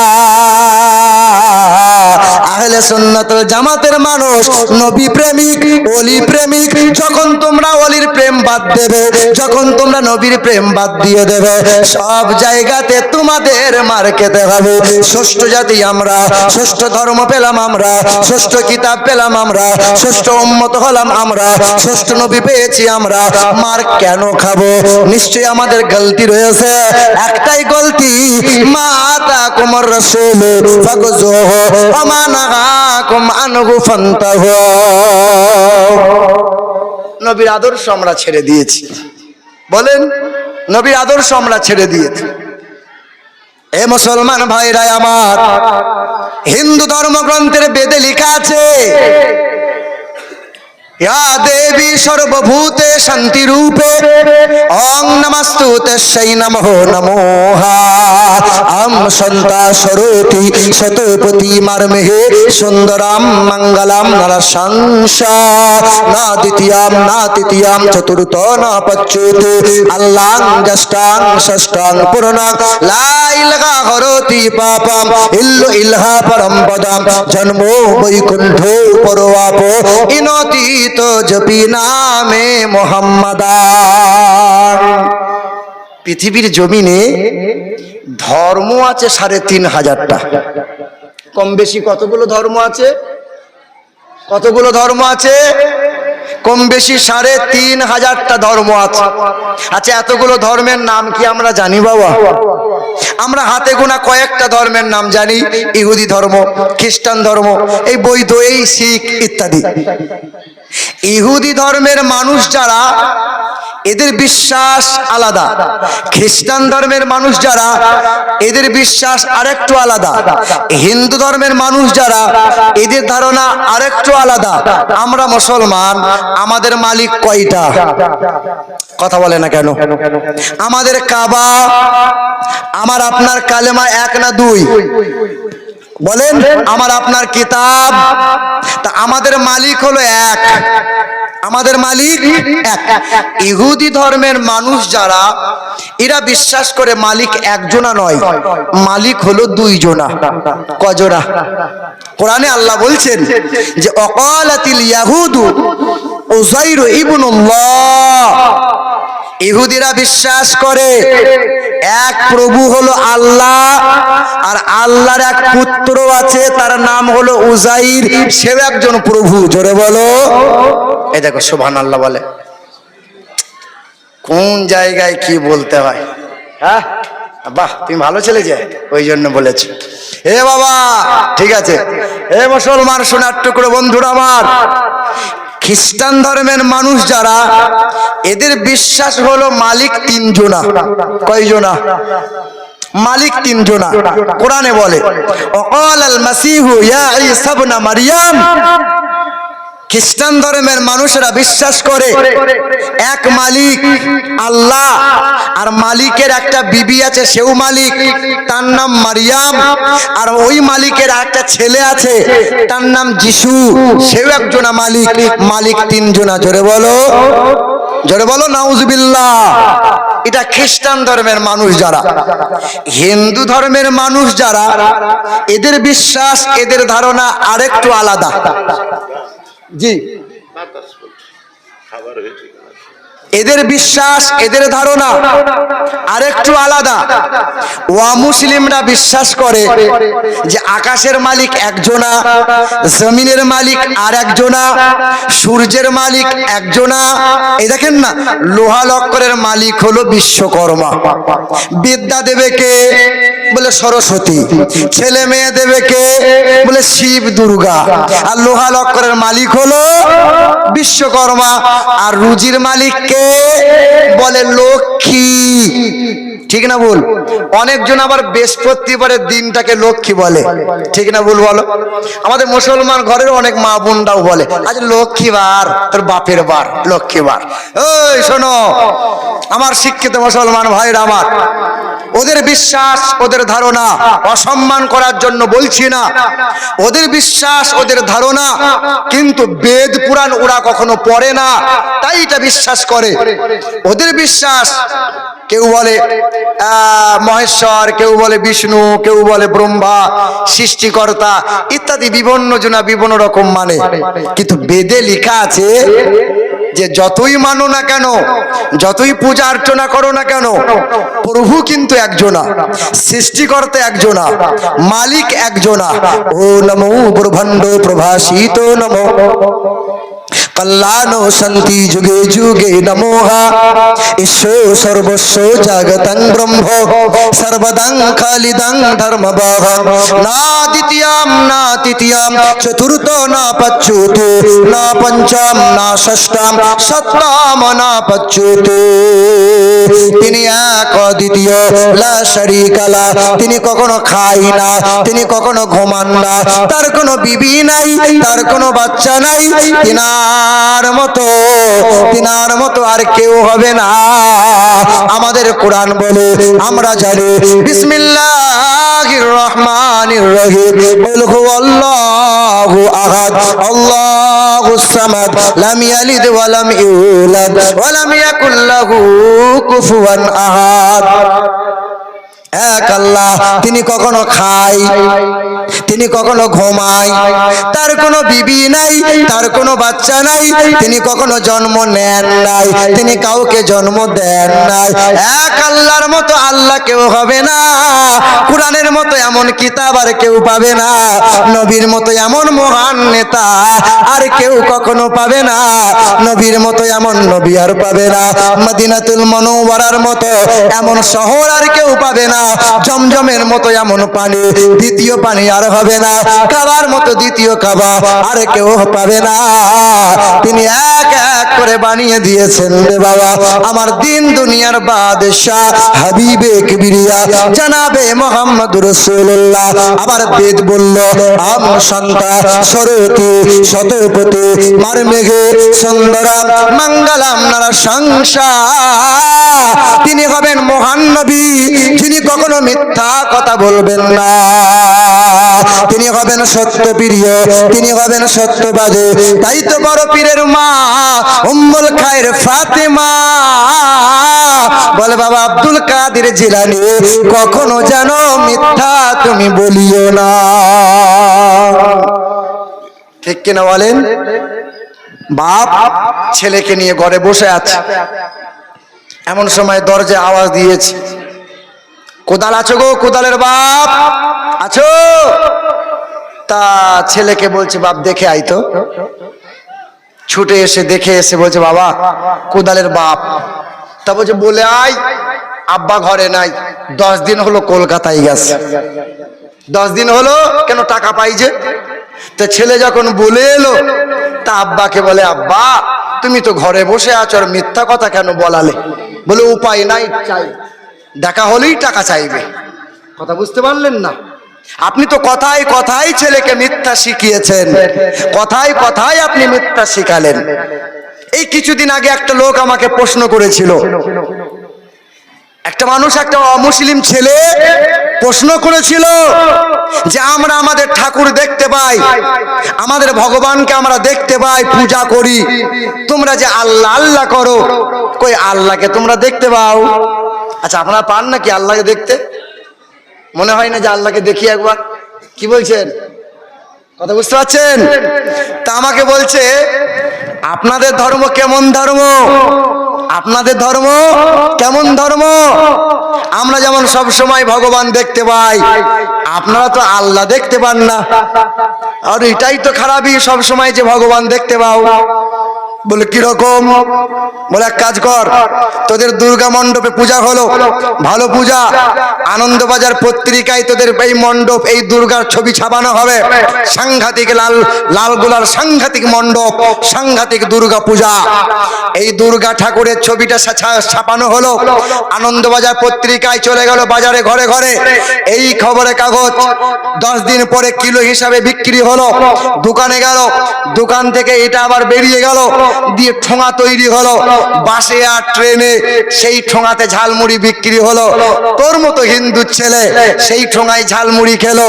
আহলে সুন্নাত ওয়াল জামাতের মানুষ নবী প্রেমিক, ওলি প্রেমিক। যখন তোমরা ওলির প্রেম বাদ দেবে, যখন তোমরা নবীর প্রেম বাদ দিয়ে দেবে, সব জায়গাতে তোমাদের মার খেতে হবে। ষষ্ঠ জাতি আমরা, ষষ্ঠ ধর্ম পেলাম আমরা, ষষ্ঠ কিতাব পেলাম আমরা, ষষ্ঠ উম্মত হলাম আমরা, ষষ্ঠ নবী পেয়েছি আমরা, মার কেন খাবো? নিশ্চয়ই আমাদের গলতি রয়েছে। একটাই গলতি, মাতা কুমার রাসূল ফাগজুহু ওয়া মা নাহাকুম আনহু ফান্তাহু। নবীর আদর্শ আমরা ছেড়ে দিয়েছি। বলেন, নবীর আদর্শ আমরা ছেড়ে দিয়েছি। এ মুসলমান ভাইরা আমার, হিন্দু ধর্মগ্রন্থের বেদে লেখা আছে, ইয়া দেবী সর্বভূতে শান্তি রূপে ওং নমস্তুতে নমো নমোহা আম সন্তা সরোতি শতপতি মারমেহে সুন্দরাম মঙ্গলাম নরসংসা না দ্বিতীয়াম না তৃতীয়াম চতুর্থ না পচ্যুতে আল্লাং জষ্টাং ষষ্ঠাং পুরনাং লা ইলাহা হরতি পাপম ইল্লু ইলহা পরম পদম জন্মো বৈকুণ্ঠ পরওয়াপ ইনতি তো জপি নামে মোহাম্মদা। পৃথিবীর জমিনে ধর্ম আছে ৩৫০০টা। কম বেশি কতগুলো ধর্ম আছে? কতগুলো ধর্ম আছে? কম বেশি ৩৫০০টা ধর্ম আছে। আচ্ছা, এতগুলো ধর্মের নাম কি আমরা জানি বাবা? আমরা হাতে গোনা কয়েকটা ধর্মের নাম জানি। ইহুদি ধর্ম, খ্রিস্টান ধর্ম, এই বৌদ্ধ, এই শিখ ইত্যাদি। ইহুদি ধর্মের মানুষ যারা, এদের বিশ্বাস আলাদা। খ্রিস্টান ধর্মের মানুষ যারা, এদের বিশ্বাস আরেকটু আলাদা। হিন্দু ধর্মের মানুষ যারা, এদের ধারণা আরেকটু আলাদা। আমরা মুসলমান, আমাদের মালিক কয়টা? কথা বলে না কেন? আমাদের কাবা, আমার আপনার কালেমা ১ না ২? বলেন, আমার আপনার কিতাব। তা আমাদের মালিক হলো এক, আমাদের মালিক এক। ইহুদি ধর্মের মানুষ যারা, এরা বিশ্বাস করে মালিক একজনা নয়, মালিক হলো ২ জনা। কজনা? কোরআনে আল্লাহ বলছেন যে অকালাতিল ইয়াহুদু উযাইর ইবনুল্লাহ। ইহুদিরা বিশ্বাস করে এক প্রভু হলো আল্লাহ, আর আল্লাহর এক পুত্র আছে, তার নাম হলো উযাইর, সেও একজন প্রভু। জোরে বলো। এই দেখো সুবহানাল্লাহ বলে। কোন জায়গায় কি বলতে হয়? হ্যাঁ, বাহ, তুমি ভালো ছেলে যে, ওই জন্য বলেছো। হে বাবা, ঠিক আছে। হে মুসলমান সোনার টুকরো বন্ধুরা আমার, খ্রিস্টান ধর্মের মানুষ যারা, এদের বিশ্বাস হলো মালিক ৩ জনা। কয় জনা? মালিক ৩ জনা। কোরআনে বলে ওয়াকালাল মাসিহু ইয়া ঈসা ইবনে মারইয়াম। খ্রিস্টান ধর্মের মানুষেরা বিশ্বাস করে এক মালিক আল্লাহ, আর মালিকের একটা বিবি আছে, সেও মালিক, তার নাম মারিয়াম। আর ওই মালিকের একটা ছেলে আছে, তার নাম যিশু, সেও একজনা মালিক। মালিক ৩ জনা। জোরে বলো, জোরে বলো নাউজুবিল্লাহ। এটা খ্রিস্টান ধর্মের মানুষ যারা, হিন্দু ধর্মের মানুষ যারা, এদের বিশ্বাস, এদের ধারণা আরেকটু আলাদা। জি, এদের বিশ্বাস, এদের ধারণা আরেকটু আলাদা। মুসলিমরা বিশ্বাস করে যে আকাশের মালিক একজনা, জমিনের মালিক আর একজনা, সূর্যের মালিক একজনা। এই দেখেন না, লোহা লক্করের মালিক হলো বিশ্বকর্মা, বিদ্যা দেবে কে? বলে সরস্বতী। ছেলে মেয়ে দেবে কে? বলে শিব দুর্গা। আর লোহা লক্করের মালিক হলো বিশ্বকর্মা। আর রুজির মালিক কে? বলে লক্ষ্মী। ঠিক না ভুল? অনেকজন আবার বৃহস্পতিবারের দিনটাকে লক্ষ্মী বলে। ঠিক না ভুল বলো? আমাদের মুসলমান ঘরের অনেক মা বোনরাও বলে আজ লক্ষ্মীবার, তোর বাপের বার, লক্ষ্মীবার। ওই শোনো আমার শিক্ষিত মুসলমান ভাইরা আমার, ওদের বিশ্বাস, ওদের ধারণা অসম্মান করার জন্য বলছি না। ওদের বিশ্বাস, ওদের ধারণা, কিন্তু বেদ পুরাণ ওরা কখনো পড়ে না, তাই এটা বিশ্বাস করে। ওদের বিশ্বাস, কেউ বলে মহেশ্বর, কেউ বলে বিষ্ণু, কেউ বলে ব্রহ্মা, সৃষ্টিকর্তা ইত্যাদি বিভিন্ন জনা বিভিন্ন রকম মানে। কিন্তু বেদে লেখা আছে যে যতই মানো না কেন, যতই পূজা অর্চনা করো না কেন, প্রভু কিন্তু একজনা, সৃষ্টিকর্তা একজনা, মালিক একজনা। ও নমো ব্রহ্মাণ্ড প্রভাসিত নমো কল্যাণো শান্তি যুগে যুগে নমোহা ঈশ্বর সর্বস্ব জগতং ব্রহ্ম সর্বদং খালিদং ধর্মবাহ না দ্বিতীয়াম না তৃতীয়াম চতুর্থ না পঞ্চম না পঞ্চম না ষষ্ঠম সপ্তম না পঞ্চম। তিনি এক অদ্বিতীয় লা শারীকা লাহ। তিনি কখনো খায় না, তিনি কখনো ঘুমান না, তার কোনো বিবি নাই, তার কোনো বাচ্চা নাই। তিনার মতো আর কেউ হবে না। আমাদের কোরআন বলে, আমরা জানি বিসমিল্লাহির রহমানির রহিম, কুল হুয়াল্লাহু আহাদ আল্লাহুস সামাদ লাম ইয়ালিদ ওয়া লাম ইউলাদ ওয়া লাম ইয়াকুল লাহু কুফুয়ান আহাদ। এক আল্লাহ, তিনি কখনো খায়, তিনি কখনো ঘুমায়, তার কোনো বিবি নাই, তার কোনো বাচ্চা নাই, তিনি কখনো জন্ম নেন নাই, তিনি কাউকে জন্ম দেন নাই। এক আল্লাহর মতো আল্লাহ কেউ হবে না। কোরআনের মতো এমন কিতাব আর কেউ পাবে না। নবীর মতো এমন মহান নেতা আর কেউ কখনো পাবে না। নবীর মতো এমন নবী আর পাবে না। মদিনাতুল মুনাওয়ারার মতো এমন শহর আর কেউ পাবে না। জমজমের মতো এমন পানি, দ্বিতীয় পানি আর হবে না। কাবার মতো দ্বিতীয় কাবা আর কেউ পাবে না। তিনি এক এক করে বানিয়ে দিয়েছেন রে বাবা আমার দিন দুনিয়ার বাদশাহ হাবিবে কিবরিয়া জনাবে মুহাম্মদুর রাসূলুল্লাহ। আবার বেদ বলল আম শান্তা সরতি শতপতি মারমেঘে সুন্দরাম মঙ্গলাম নরসংসা। তিনি হবেন মহান নবী, যিনি কখনো মিথ্যা কথা বলবেন না। তিনি হবেন সত্যপ্রিয়, তিনি হবেন সত্যবাদী। তাই তো বড় পীরের মা উম্মুল খায়ের ফাতেমা বলে বাবা আব্দুল কাদের জিলানী, কখনো যেন মিথ্যা তুমি বলিও না। ঠিক কিনা বলেন? বাপ ছেলেকে নিয়ে ঘরে বসে আছে, এমন সময় দরজায় আওয়াজ দিয়েছে, কোদাল আছো গো? কোদালের বাপ আছো? তা ছেলেকে বলছে বাপ দেখে আই তো। ছুটে এসে দেখে এসে বলছে বাবা কোদালের বাপ। তা বলছে বলে আয়, আব্বা ঘরে নাই, 10 দিন হলো কলকাতায় গেছে। 10 দিন হলো কেন? টাকা পাইছে। তা ছেলে যখন বলে এলো, তা আব্বাকে বলে আব্বা তুমি তো ঘরে বসে আছো, আর মিথ্যা কথা কেন বলালে? বলে উপায় নাই, চাই, দেখা হলেই টাকা চাইবে। কথা বুঝতে পারলেন না? আপনি তো কথায় কথায় ছেলেকে মিথ্যা শিখিয়েছেন, কথায় কথায় আপনি মিথ্যা শিখালেন। এই কিছুদিন আগে একটা লোক আমাকে প্রশ্ন করেছিল, একটা মানুষ, একটা অমুসলিম ছেলে প্রশ্ন করেছিল যে আমরা আমাদের ঠাকুর দেখতে পাই, আমাদের ভগবানকে আমরা দেখতে পাই, পূজা করি, তোমরা যে আল্লাহ আল্লাহ করো, কই আল্লাহকে তোমরা দেখতে পাও? আচ্ছা, আপনারা পান নাকি আল্লাহকে দেখতে? মনে হয় না যে আল্লাহকে দেখি একবার? কি বলছেন, কথা বুঝতে পারছেন? তা আমাকে বলছে আপনাদের ধর্ম কেমন ধর্ম, আপনাদের ধর্ম কেমন ধর্ম? আমরা যেমন সব সময় ভগবান দেখতে পাই, আপনারা তো আল্লাহ দেখতে পান না। আর এটাই তো খারাপই, সব সময় যে ভগবান দেখতে পাও। বলে কিরকম? বলে এক কাজ কর, তোদের দুর্গা মণ্ডপে পূজা হলো, ভালো পূজা, আনন্দবাজার পত্রিকায় তোদের এই মণ্ডপ, এই দুর্গার ছবি ছাপানো হবে, সাংঘাতিক লাল লাল গোলার সাংঘাতিক মণ্ডপ, সাংঘাতিক দুর্গা পূজা। এই দুর্গা ঠাকুরের ছবিটা ছাপানো হলো, আনন্দবাজার পত্রিকায় চলে গেল, বাজারে ঘরে ঘরে এই খবরের কাগজ। 10 দিন পরে কিলো হিসাবে বিক্রি হলো, দোকানে গেল, দোকান থেকে এটা আবার বেরিয়ে গেল, দিয়ে ঠোঙা তৈরি হলো, বাসে আর ট্রেনে সেই ঠোঙাতে ঝালমুড়ি বিক্রি হলো। তোর মতো হিন্দু ছেলে সেই ঠোঙায় ঝালমুড়ি খেলো,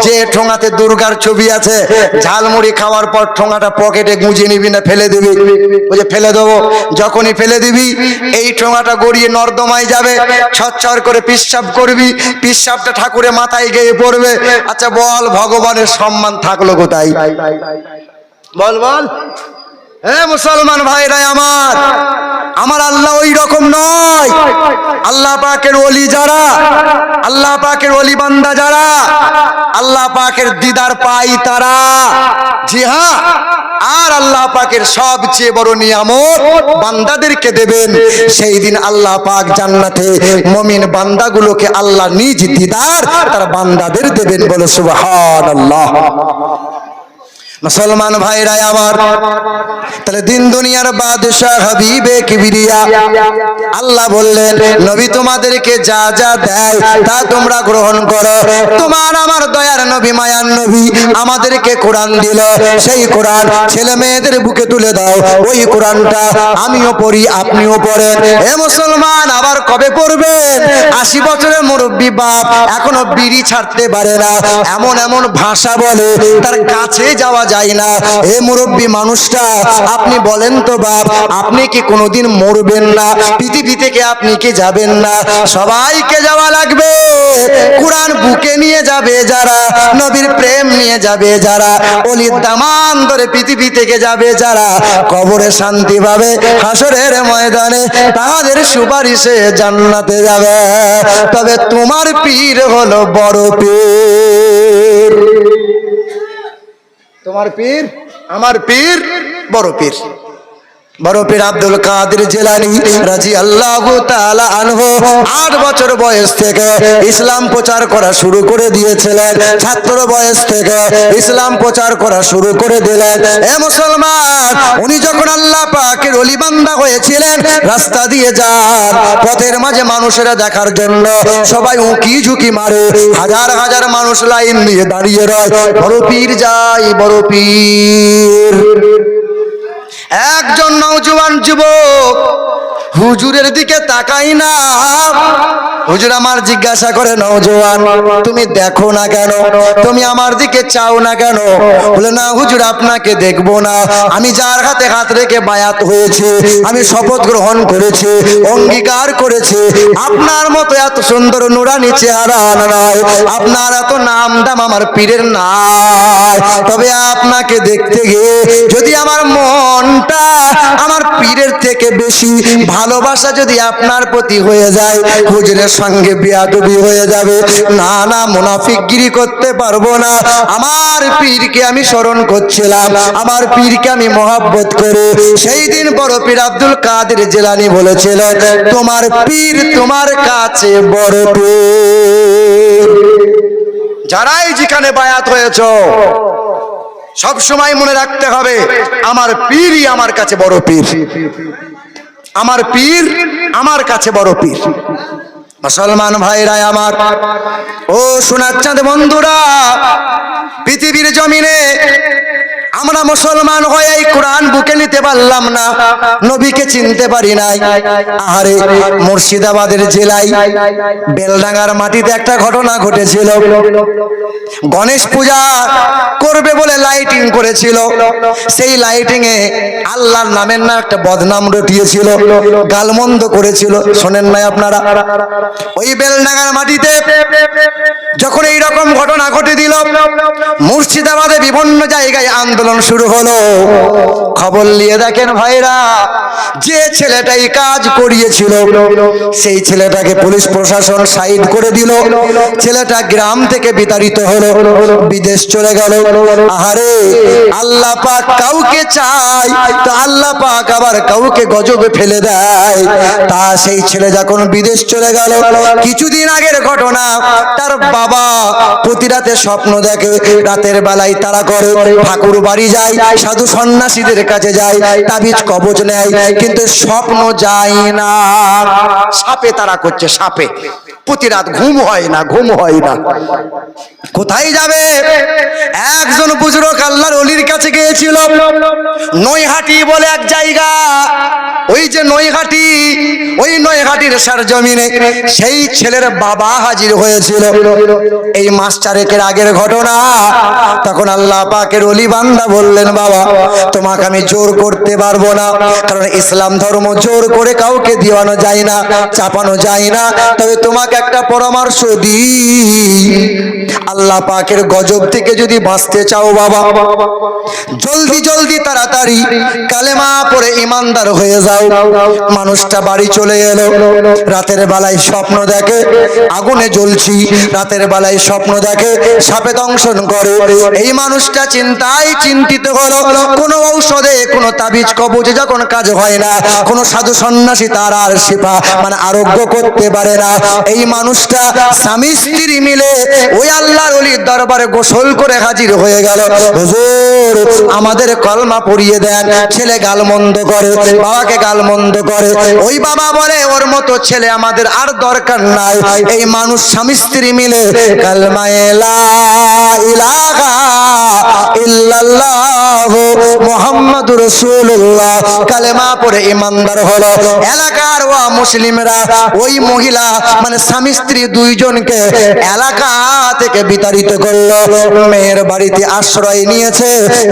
যে ঠোঙাতে দুর্গার ছবি আছে। ঝালমুড়ি খাওয়ার পর ঠোঙাটা পকেটে গুঁজে নিবি না ফেলে দিবি? বলে ফেলে দেবো। যখনই ফেলে দিবি এই ঠোঙাটা গড়িয়ে নর্দমায় যাবে, ছচ্ছর করে পিশাব করবি, পিশাবটা ঠাকুরের মাথায় গিয়ে পড়বে। আচ্ছা বল, ভগবানের সম্মান থাকলো কোথায়? বল বল। হ্যাঁ মুসলমান ভাইরা আমার, আমার আল্লাহ ওই রকম নয়। আল্লাহ পাকের ওলি যারা, আল্লাহ পাকের ওলি বান্দা যারা আল্লাহ পাকের দিদার পাই তারা, জি হ্যাঁ, আর আল্লাহ পাকের সবচেয়ে বড় নিয়ামত বান্দাদেরকে দেবেন। সেই দিন আল্লাহ পাক জান্নাতে মুমিন বান্দাগুলোকে আল্লাহ নিজ দিদার তার বান্দাদের দেবেন। বলে সুবহানাল্লাহ। মুসলমান ভাইরা আমার, তাহলে দিন দুনিয়ার বাদশাহ হাবিবে কিবরিয়া আল্লাহ বললেন, নবী তোমাদেরকে যা যা দেয় তা তোমরা গ্রহণ করো। তোমার আমার দয়ার নবী, মায়ার নবী আমাদেরকে কোরআন দিল, সেই কোরআন ছেলে মেয়েদের বুকে তুলে দাও। ওই কোরআনটা আমিও পড়ি, আপনিও পড়েন। হে মুসলমান, আবার কবে পড়বেন? 80 বছরের মুরব্বী বাপ এখনো বিড়ি ছাড়তে পারে না, এমন এমন ভাষা বলে তার কাছে যাওয়া যায় না। হে মুরব্বী মানুষটা, আপনি বলেন তো বাপ, আপনি কি কোনোদিন মরবেন না? পৃথিবী থেকে আপনি কি যাবেন না? সবাইকে যাওয়া লাগবে। কোরআন বুকে নিয়ে যাবে যারা, নবীর প্রেম নিয়ে যাবে যারা, ওলির দামান ধরে পৃথিবী থেকে যাবে যারা, কবরে শান্তি পাবে, হাসরের ময়দানে তাদের সুপারিশে জান্নাতে যাবে। তবে তোমার পীর হলো বড় পীর। তোমার পীর, আমার পীর বড় পীর। বড় পীর আব্দুল কাদের জিলানী রাদিয়াল্লাহু তাআলা আনহু 8 বছর বয়স থেকে ইসলাম প্রচার করা শুরু করে দিয়েছিলেন। ছাত্র বয়স থেকে ইসলাম প্রচার করা শুরু করে দিলেন। হে মুসলমান, উনি যখন আল্লাহ পাকের ওলি বান্দা হয়েছিলেন, রাস্তা দিয়ে যান, পথের মাঝে মানুষেরা দেখার জন্য সবাই উঁকি ঝুঁকি মারে, হাজার হাজার মানুষ লাইন দিয়ে দাঁড়িয়ে রয়, বড় পীর যাই, বড় পীর। একজন নওজোয়ান যুবক হুজুরের দিকে তাকাই না। হুজুর আমার জিজ্ঞাসা করে, নওজোয়ান তুমি দেখো না কেন, তুমি আমার দিকে চাও না কেন? বলে না হুজুর, আপনাকে দেখবো না, আমি যার হাতে হাত রেখে বায়াত হয়েছে, আমি শপথ গ্রহণ করেছি, অঙ্গীকার করেছি, আপনার মতো এত সুন্দর নুরানি চেহারা নয়, আপনার এত নাম দাম আমার পীরের নাই। তবে আপনাকে দেখতে গিয়ে যদি আমার মনটা আমার পীরের থেকে বেশি ভালোবাসা যদি আপনার প্রতি হয়ে যায়, হুজুরের সঙ্গে বেয়াদবি হয়ে যাবে। না না, মুনাফিকগিরি করতে পারবো না। আমার পীরকে আমি স্মরণ করছিলাম, আমার পীরকে আমি মহব্বত করি। সেই দিন বড় পীর আব্দুল কাদের জিলানী বলেছিলেন, তোমার পীর তোমার কাছে বড় পীর। যারাই যেখানে বায়াত হয়েছ, সব সময় মনে রাখতে হবে, আমার পীরই আমার কাছে বড় পীর, আমার পীর আমার কাছে বড় পীর। মুসলমান ভাইরা আমার, ও সোনার চাঁদ বন্ধুরা, পৃথিবীর জমিনে আমরা মুসলমান হয়ে এই কোরআন বুকে নিতে পারলাম না, নবীকে চিনতে পারি নাই। আহারে, মুর্শিদাবাদের জেলায় বেলডাঙ্গার মাটিতে একটা ঘটনা ঘটেছিল। গণেশ পূজা করবে বলে লাইটিং করেছিল, সেই লাইটিং এ আল্লাহর নামের না একটা বদনাম রটিয়েছিল, গালমন্দ করেছিল। শোনেন নাই আপনারা? ওই বেলডাঙ্গার মাটিতে যখন এইরকম ঘটনা ঘটে দিল, মুর্শিদাবাদে বিভিন্ন জায়গায় আন্দোলন শুরু হলো। খবর নিয়ে দেখেন ভাইরা, যে ছেলেটাই কাজ করিয়েছিল সেই ছেলেটাকে পুলিশ প্রশাসন সাইড করে দিল। ছেলেটা গ্রাম থেকে বিতাড়িত হলো, বিদেশ চলে গেল। আহারে, আল্লাহ পাক কাউকে চায় তো আল্লাহ পাক আবার কাউকে গজবে ফেলে দেয়। তা সেই ছেলে যখন বিদেশ চলে গেল, কিছুদিন আগের ঘটনা, তার বাবা প্রতি রাতে স্বপ্ন দেখে, রাতের বেলায় তারা করে ঠাকুর বাড়ি যায়, সাধু সন্ন্যাসীদের কাছে যায়, তাবিজ কবজ নেয়, কিন্তু স্বপ্ন যায় না। সাপে তারা করছে, সাপে প্রতি রাত ঘুম হয় না, ঘুম হয় না। কোথায় যাবে? একজন বুজুর্গ আল্লাহর ওলির কাছে গিয়েছিল, নৈহাটি বলে এক জায়গা। ওই যে নৈহাটি, ওই নৈহাটির সরজমিনে সেই ছেলের বাবা হাজির হয়েছিল। এই মাস চারেকের আগের ঘটনা। তখন আল্লাহ পাকের ওলি বান্দা বললেন, বাবা তোমাকে আমি জোর করতে পারবো না, কারণ ইসলাম ধর্ম জোর করে কাউকে দিওয়ানো যায় না, চাপানো যায় না। তবে তোমাকে একটা পরামর্শ দিই, আল্লাহ পাকের গজব থেকে যদি বাঁচতে চাও বাবা, জলদি জলদি তাড়াতাড়ি কালেমা পড়ে ইমানদার হয়ে যাও। মানুষটা বাড়ি চলে এলো, রাতের বেলায় স্বপ্ন দেখে আগুনে জ্বলছি, রাতের বেলায় স্বপ্ন দেখে সাপে দংশন করে। এই মানুষটা চিন্তায় চিন্তিত হলো, কোনো ঔষধে কোনো তাবিজ কবজে যখন কাজ হয় না, কোনো সাধু সন্ন্যাসী তার আর শিফা মানে আরোগ্য করতে পারে না। এই মানুষটা স্বামী স্ত্রী মিলে ওই আল্লাহর ওলির দরবারে গোসল করে হাজির হয়ে গেল। হুজুর আমাদের কলমা পড়িয়ে দেন। ছেলে গালমন্দ করে, বাবাকে গালমন্দ করে। ওই বাবা বলে, ওর মতো ছেলে আমাদের আর দরকার নাই। এই মানুষ স্বামী স্ত্রী মিলে কালমা লা ইলাহা ইল্লাল্লাহু মুহাম্মাদুর রাসূলুল্লাহ কালেমা পড়ে ইমানদার হলো। এলাকার ওয়া মুসলিমরা ওই মহিলা মানে স্বামী স্ত্রী দুইজনকে এলাকা থেকে বিতাড়িত করলো। মেয়ের বাড়িতে আশ্রয় নিয়েছে,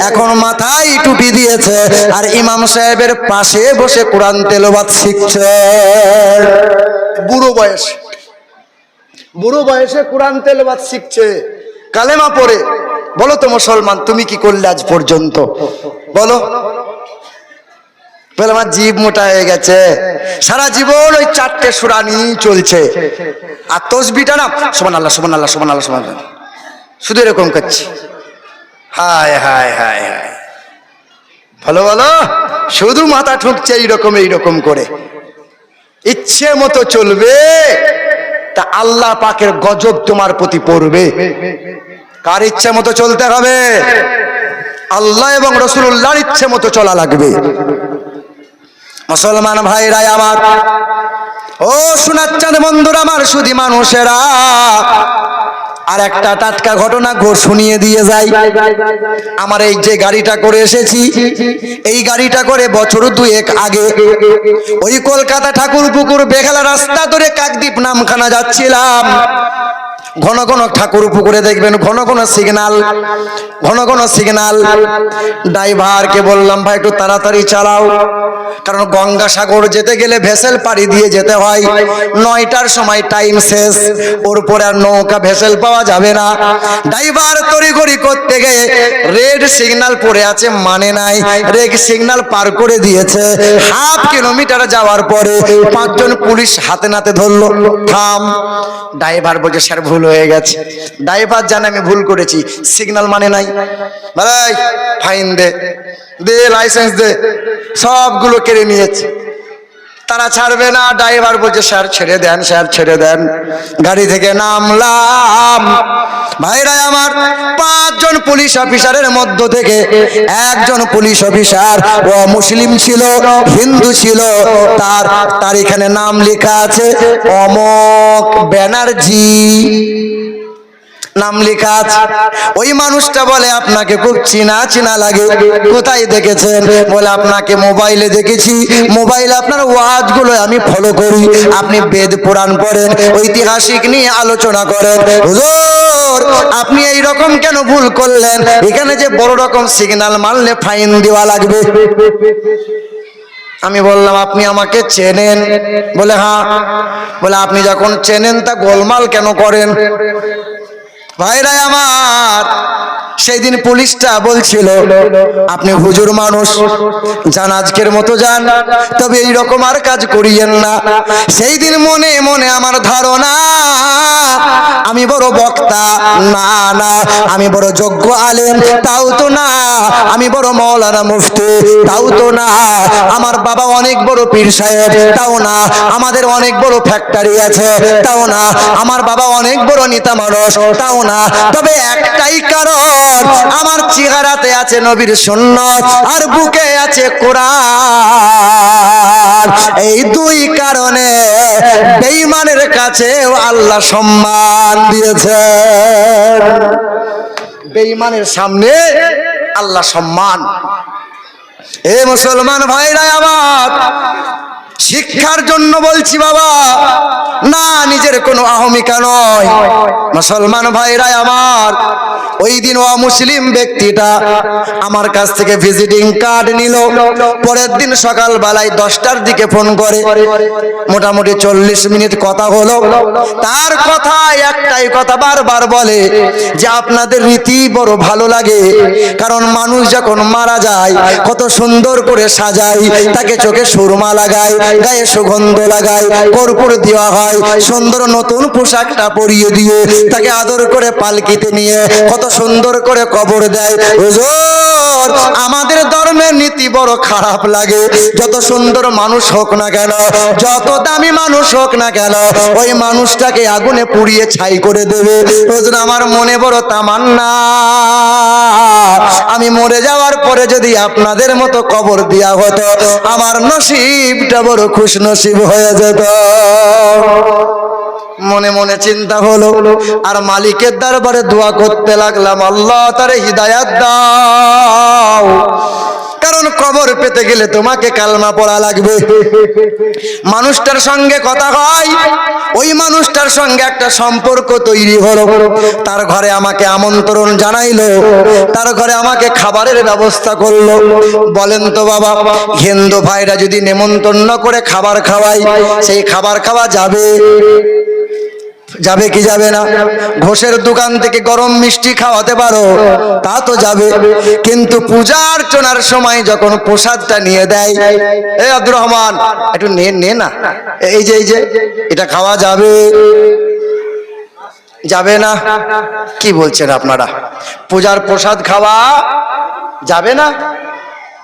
এখন মাথায় টুপি দিয়েছে, আর ইমাম সাহেবের পাশে বসে কোরআন তেলাওয়াত শিখছে। বুড়ো বয়সে, বুড়ো বয়সে কোরআন তেলাওয়াত শিখছে, কালেমা পড়ে। বলো তো মুসলমান, তুমি কি করলে আজ পর্যন্ত? বলো। বলে আমার জীব মোটা হয়ে গেছে, সারা জীবন ওই চারটে সূরা নিয়ে চলছে। আর তসবিহটা না সুবহানাল্লাহ সুবহানাল্লাহ সুবহানাল্লাহ সুবহানাল্লাহ, শুধু এরকম করছে। হায় হায় হায় হায়, ভালো ভালো, শুধু মাথা ঠুকছে এইরকম এইরকম করে। ইচ্ছে মতো চলবে তা আল্লাহ পাকের গজব তোমার প্রতি পড়বে। কার ইচ্ছে মতো চলতে হবে? আল্লাহ এবং রাসূলুল্লাহর ইচ্ছে মতো চলা লাগবে। মুসলমান ভাইরা আমার, ও শোনাচ্ছেন বন্ধুরা আমার, শুধু মানুষেরা, আর একটা টাটকা ঘটনা শুনিয়ে দিয়ে যাই। আমার এই যে গাড়িটা করে এসেছি, এই গাড়িটা করে বছর দুয়েক আগে ওই কলকাতা ঠাকুরপুকুর বেহালা রাস্তা ধরে কাকদ্বীপ নামখানা যাচ্ছিলাম। ঘন ঘন ঠাকুর পুকুরে দেখবেন ঘন ঘন সিগন্যাল, ঘন ঘন সিগন্যাল। ড্রাইভারকে বললাম, ভাই একটু তাড়াতাড়ি চালাও, কারণ গঙ্গাসাগর যেতে গেলে ভেসেল পাড়ি দিয়ে যেতে হয়। 9টার সময় টাইম শেষ, ওর পরে আর নৌকা ভেসেল পাওয়া যাবে না। ড্রাইভার তড়িঘড়ি করতে গিয়ে রেড সিগন্যাল পড়ে আছে, মানে নাই, রেড সিগন্যাল পার করে দিয়েছে। হাফ কিলোমিটার যাওয়ার পরে 5 জন পুলিশ হাতে নাতে ধরলো, থাম। ড্রাইভার বলছে, স্যার ভুল হয়ে গেছে। ড্রাইভার জানে আমি ভুল করেছি, সিগন্যাল মানে নাই। ভাই ফাইন দে, দে লাইসেন্স দে, সবগুলো কেড়ে নিয়েছে। তারা ছাড়বে না। ড্রাইভার বলছে, স্যার ছেড়ে দেন, স্যার ছেড়ে দেন। গাড়ি থেকে নামলাম। ভাইরা আমার, 5 জন পুলিশ অফিসারের মধ্য থেকে একজন পুলিশ অফিসার ও মুসলিম ছিল, হিন্দু ছিল। তার এখানে নাম লেখা আছে অমক ব্যানার্জি। নাম লেখা আছে। ওই মানুষটা বলে আপনাকে খুব চেনা চেনা লাগে, কোথায় দেখেছেন? বলে আপনাকে মোবাইলে দেখেছি, মোবাইলে আপনার ওয়াজগুলো আমি ফলো করি, আপনি বেদ পুরাণ পড়েন, ঐতিহাসিক নিয়ে আলোচনা করেন। হুজুর আপনি এই রকম কেন ভুল করলেন? এখানে যে বড় রকম সিগন্যাল মারলে ফাইন দেওয়া লাগবে। আমি বললাম আপনি আমাকে চেনেন? বলে হ্যাঁ। বলে আপনি যখন চেনেন তা গোলমাল কেন করেন? ভাইরা আমার, সেই দিন পুলিশটা বলছিল আপনি হুজুর মানুষ, যান আজকের মতো যান, তবে এইরকম আর কাজ করিয়েন না। সেই দিন মনে মনে আমার ধারণা আমি বড় বক্তা না, না আমি বড় যোগ্য আলেম তাও তো না, আমি বড় মৌলানা মুফতি তাও তো না, আমার বাবা অনেক বড় পীর সাহেব তাও না, আমাদের অনেক বড় ফ্যাক্টরি আছে তাও না, আমার বাবা অনেক বড় নেতা মানুষ তাও না। তবে একটাই কারণ, আমার চেহারাতে আছে নবীর সুন্নাত আর বুকে আছে কোরআন। এই দুই কারণে বেঈমানের কাছে আল্লাহ সম্মান দিয়েছেন। বেঈমানের সামনে আল্লাহ সম্মান। এ মুসলমান ভাইরা আমার, শিক্ষার জন্য বলছি বাবা, না নিজের কোনো আহমিকা নয়। মুসলমান ভাইরা আমার, ওই দিন অমুসলিম ব্যক্তিটা আমার কাছ থেকে ভিজিটিং কার্ড নিল। পরের দিন সকাল বেলায় 10টার দিকে ফোন করে, মোটামুটি 40 মিনিট কথা হলো। তার কথায় একটাই কথা বারবার বলে যে আপনাদের রীতি বড় ভালো লাগে, কারণ মানুষ যখন মারা যায় কত সুন্দর করে সাজায়, তাকে চোখে সুরমা লাগায়, গায়ে সুগন্ধ লাগায়, কর্পূর দেওয়া হয়, সুন্দর নতুন পোশাকটা পরিয়ে দিয়ে তাকে আদর করে পালকিতে নিয়ে কত সুন্দর করে কবর দেয়। হুজুর আমাদের ধর্মের নীতি বড় খারাপ লাগে। যত সুন্দর মানুষ হোক না কেন, যত দামি মানুষ হোক না কেন, ওই মানুষটাকে আগুনে পুড়িয়ে ছাই করে দেবে। হুজুর আমার মনে বড় তামান্না, আমি মরে যাওয়ার পরে যদি আপনাদের মতো কবর দেয়া হতো, আমার নসিবটা বড় খুশ নসিব হয়ে যেত। মনে মনে চিন্তা হলো, আর মালিকের দরবারে দোয়া করতে লাগলাম, আল্লাহ তারে হিদায়াত দাও, কারণ কবর পেতে গেলে তোমাকে কালমা পড়া লাগবে। মানুষটার সঙ্গে কথা হয়, ওই মানুষটার সঙ্গে একটা সম্পর্ক তৈরি হলো। তার ঘরে আমাকে আমন্ত্রণ জানাইলো, তার ঘরে আমাকে খাবারের ব্যবস্থা করলো। বলেন তো বাবা, হিন্দু ভাইরা যদি নেমন্তন্ন করে খাবার খাওয়ায়, সেই খাবার খাওয়া যাবে? যাবে কি যাবে না? ঘোষের দোকান থেকে গরম মিষ্টি খাওয়াতে পারো, তা তো যাবে। কিন্তু পূজা অর্চনার সময় যখন প্রসাদটা নিয়ে দেয়, এ আব্দুর রহমান একটু নে না, এই যে এটা খাওয়া যাবে? যাবে না? কি বলছেন আপনারা? পূজার প্রসাদ খাওয়া যাবে না?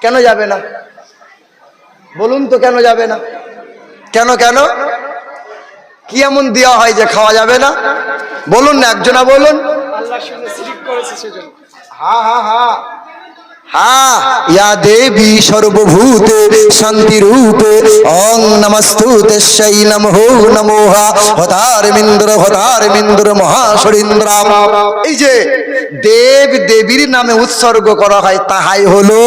কেন যাবে না বলুন তো, কেন যাবে না? কেন কেন কি এমন দেওয়া হয় যে খাওয়া যাবে না? বলুন না, একজনা বলুন। আল্লাহর সঙ্গে শিরক করেছে সেজন্য। হ্যাঁ হ্যাঁ হ্যাঁ হ্যাঁ, ইয়া দেবী সর্বভূতে শান্তি রূপে ওং নমস্তুতে সেই নমো নমোহা হতার মিন্দ্র মহাসরিন্দ্রাম। এই যে দেব দেবীর নামে উৎসর্গ করা হয়, তাহাই হলো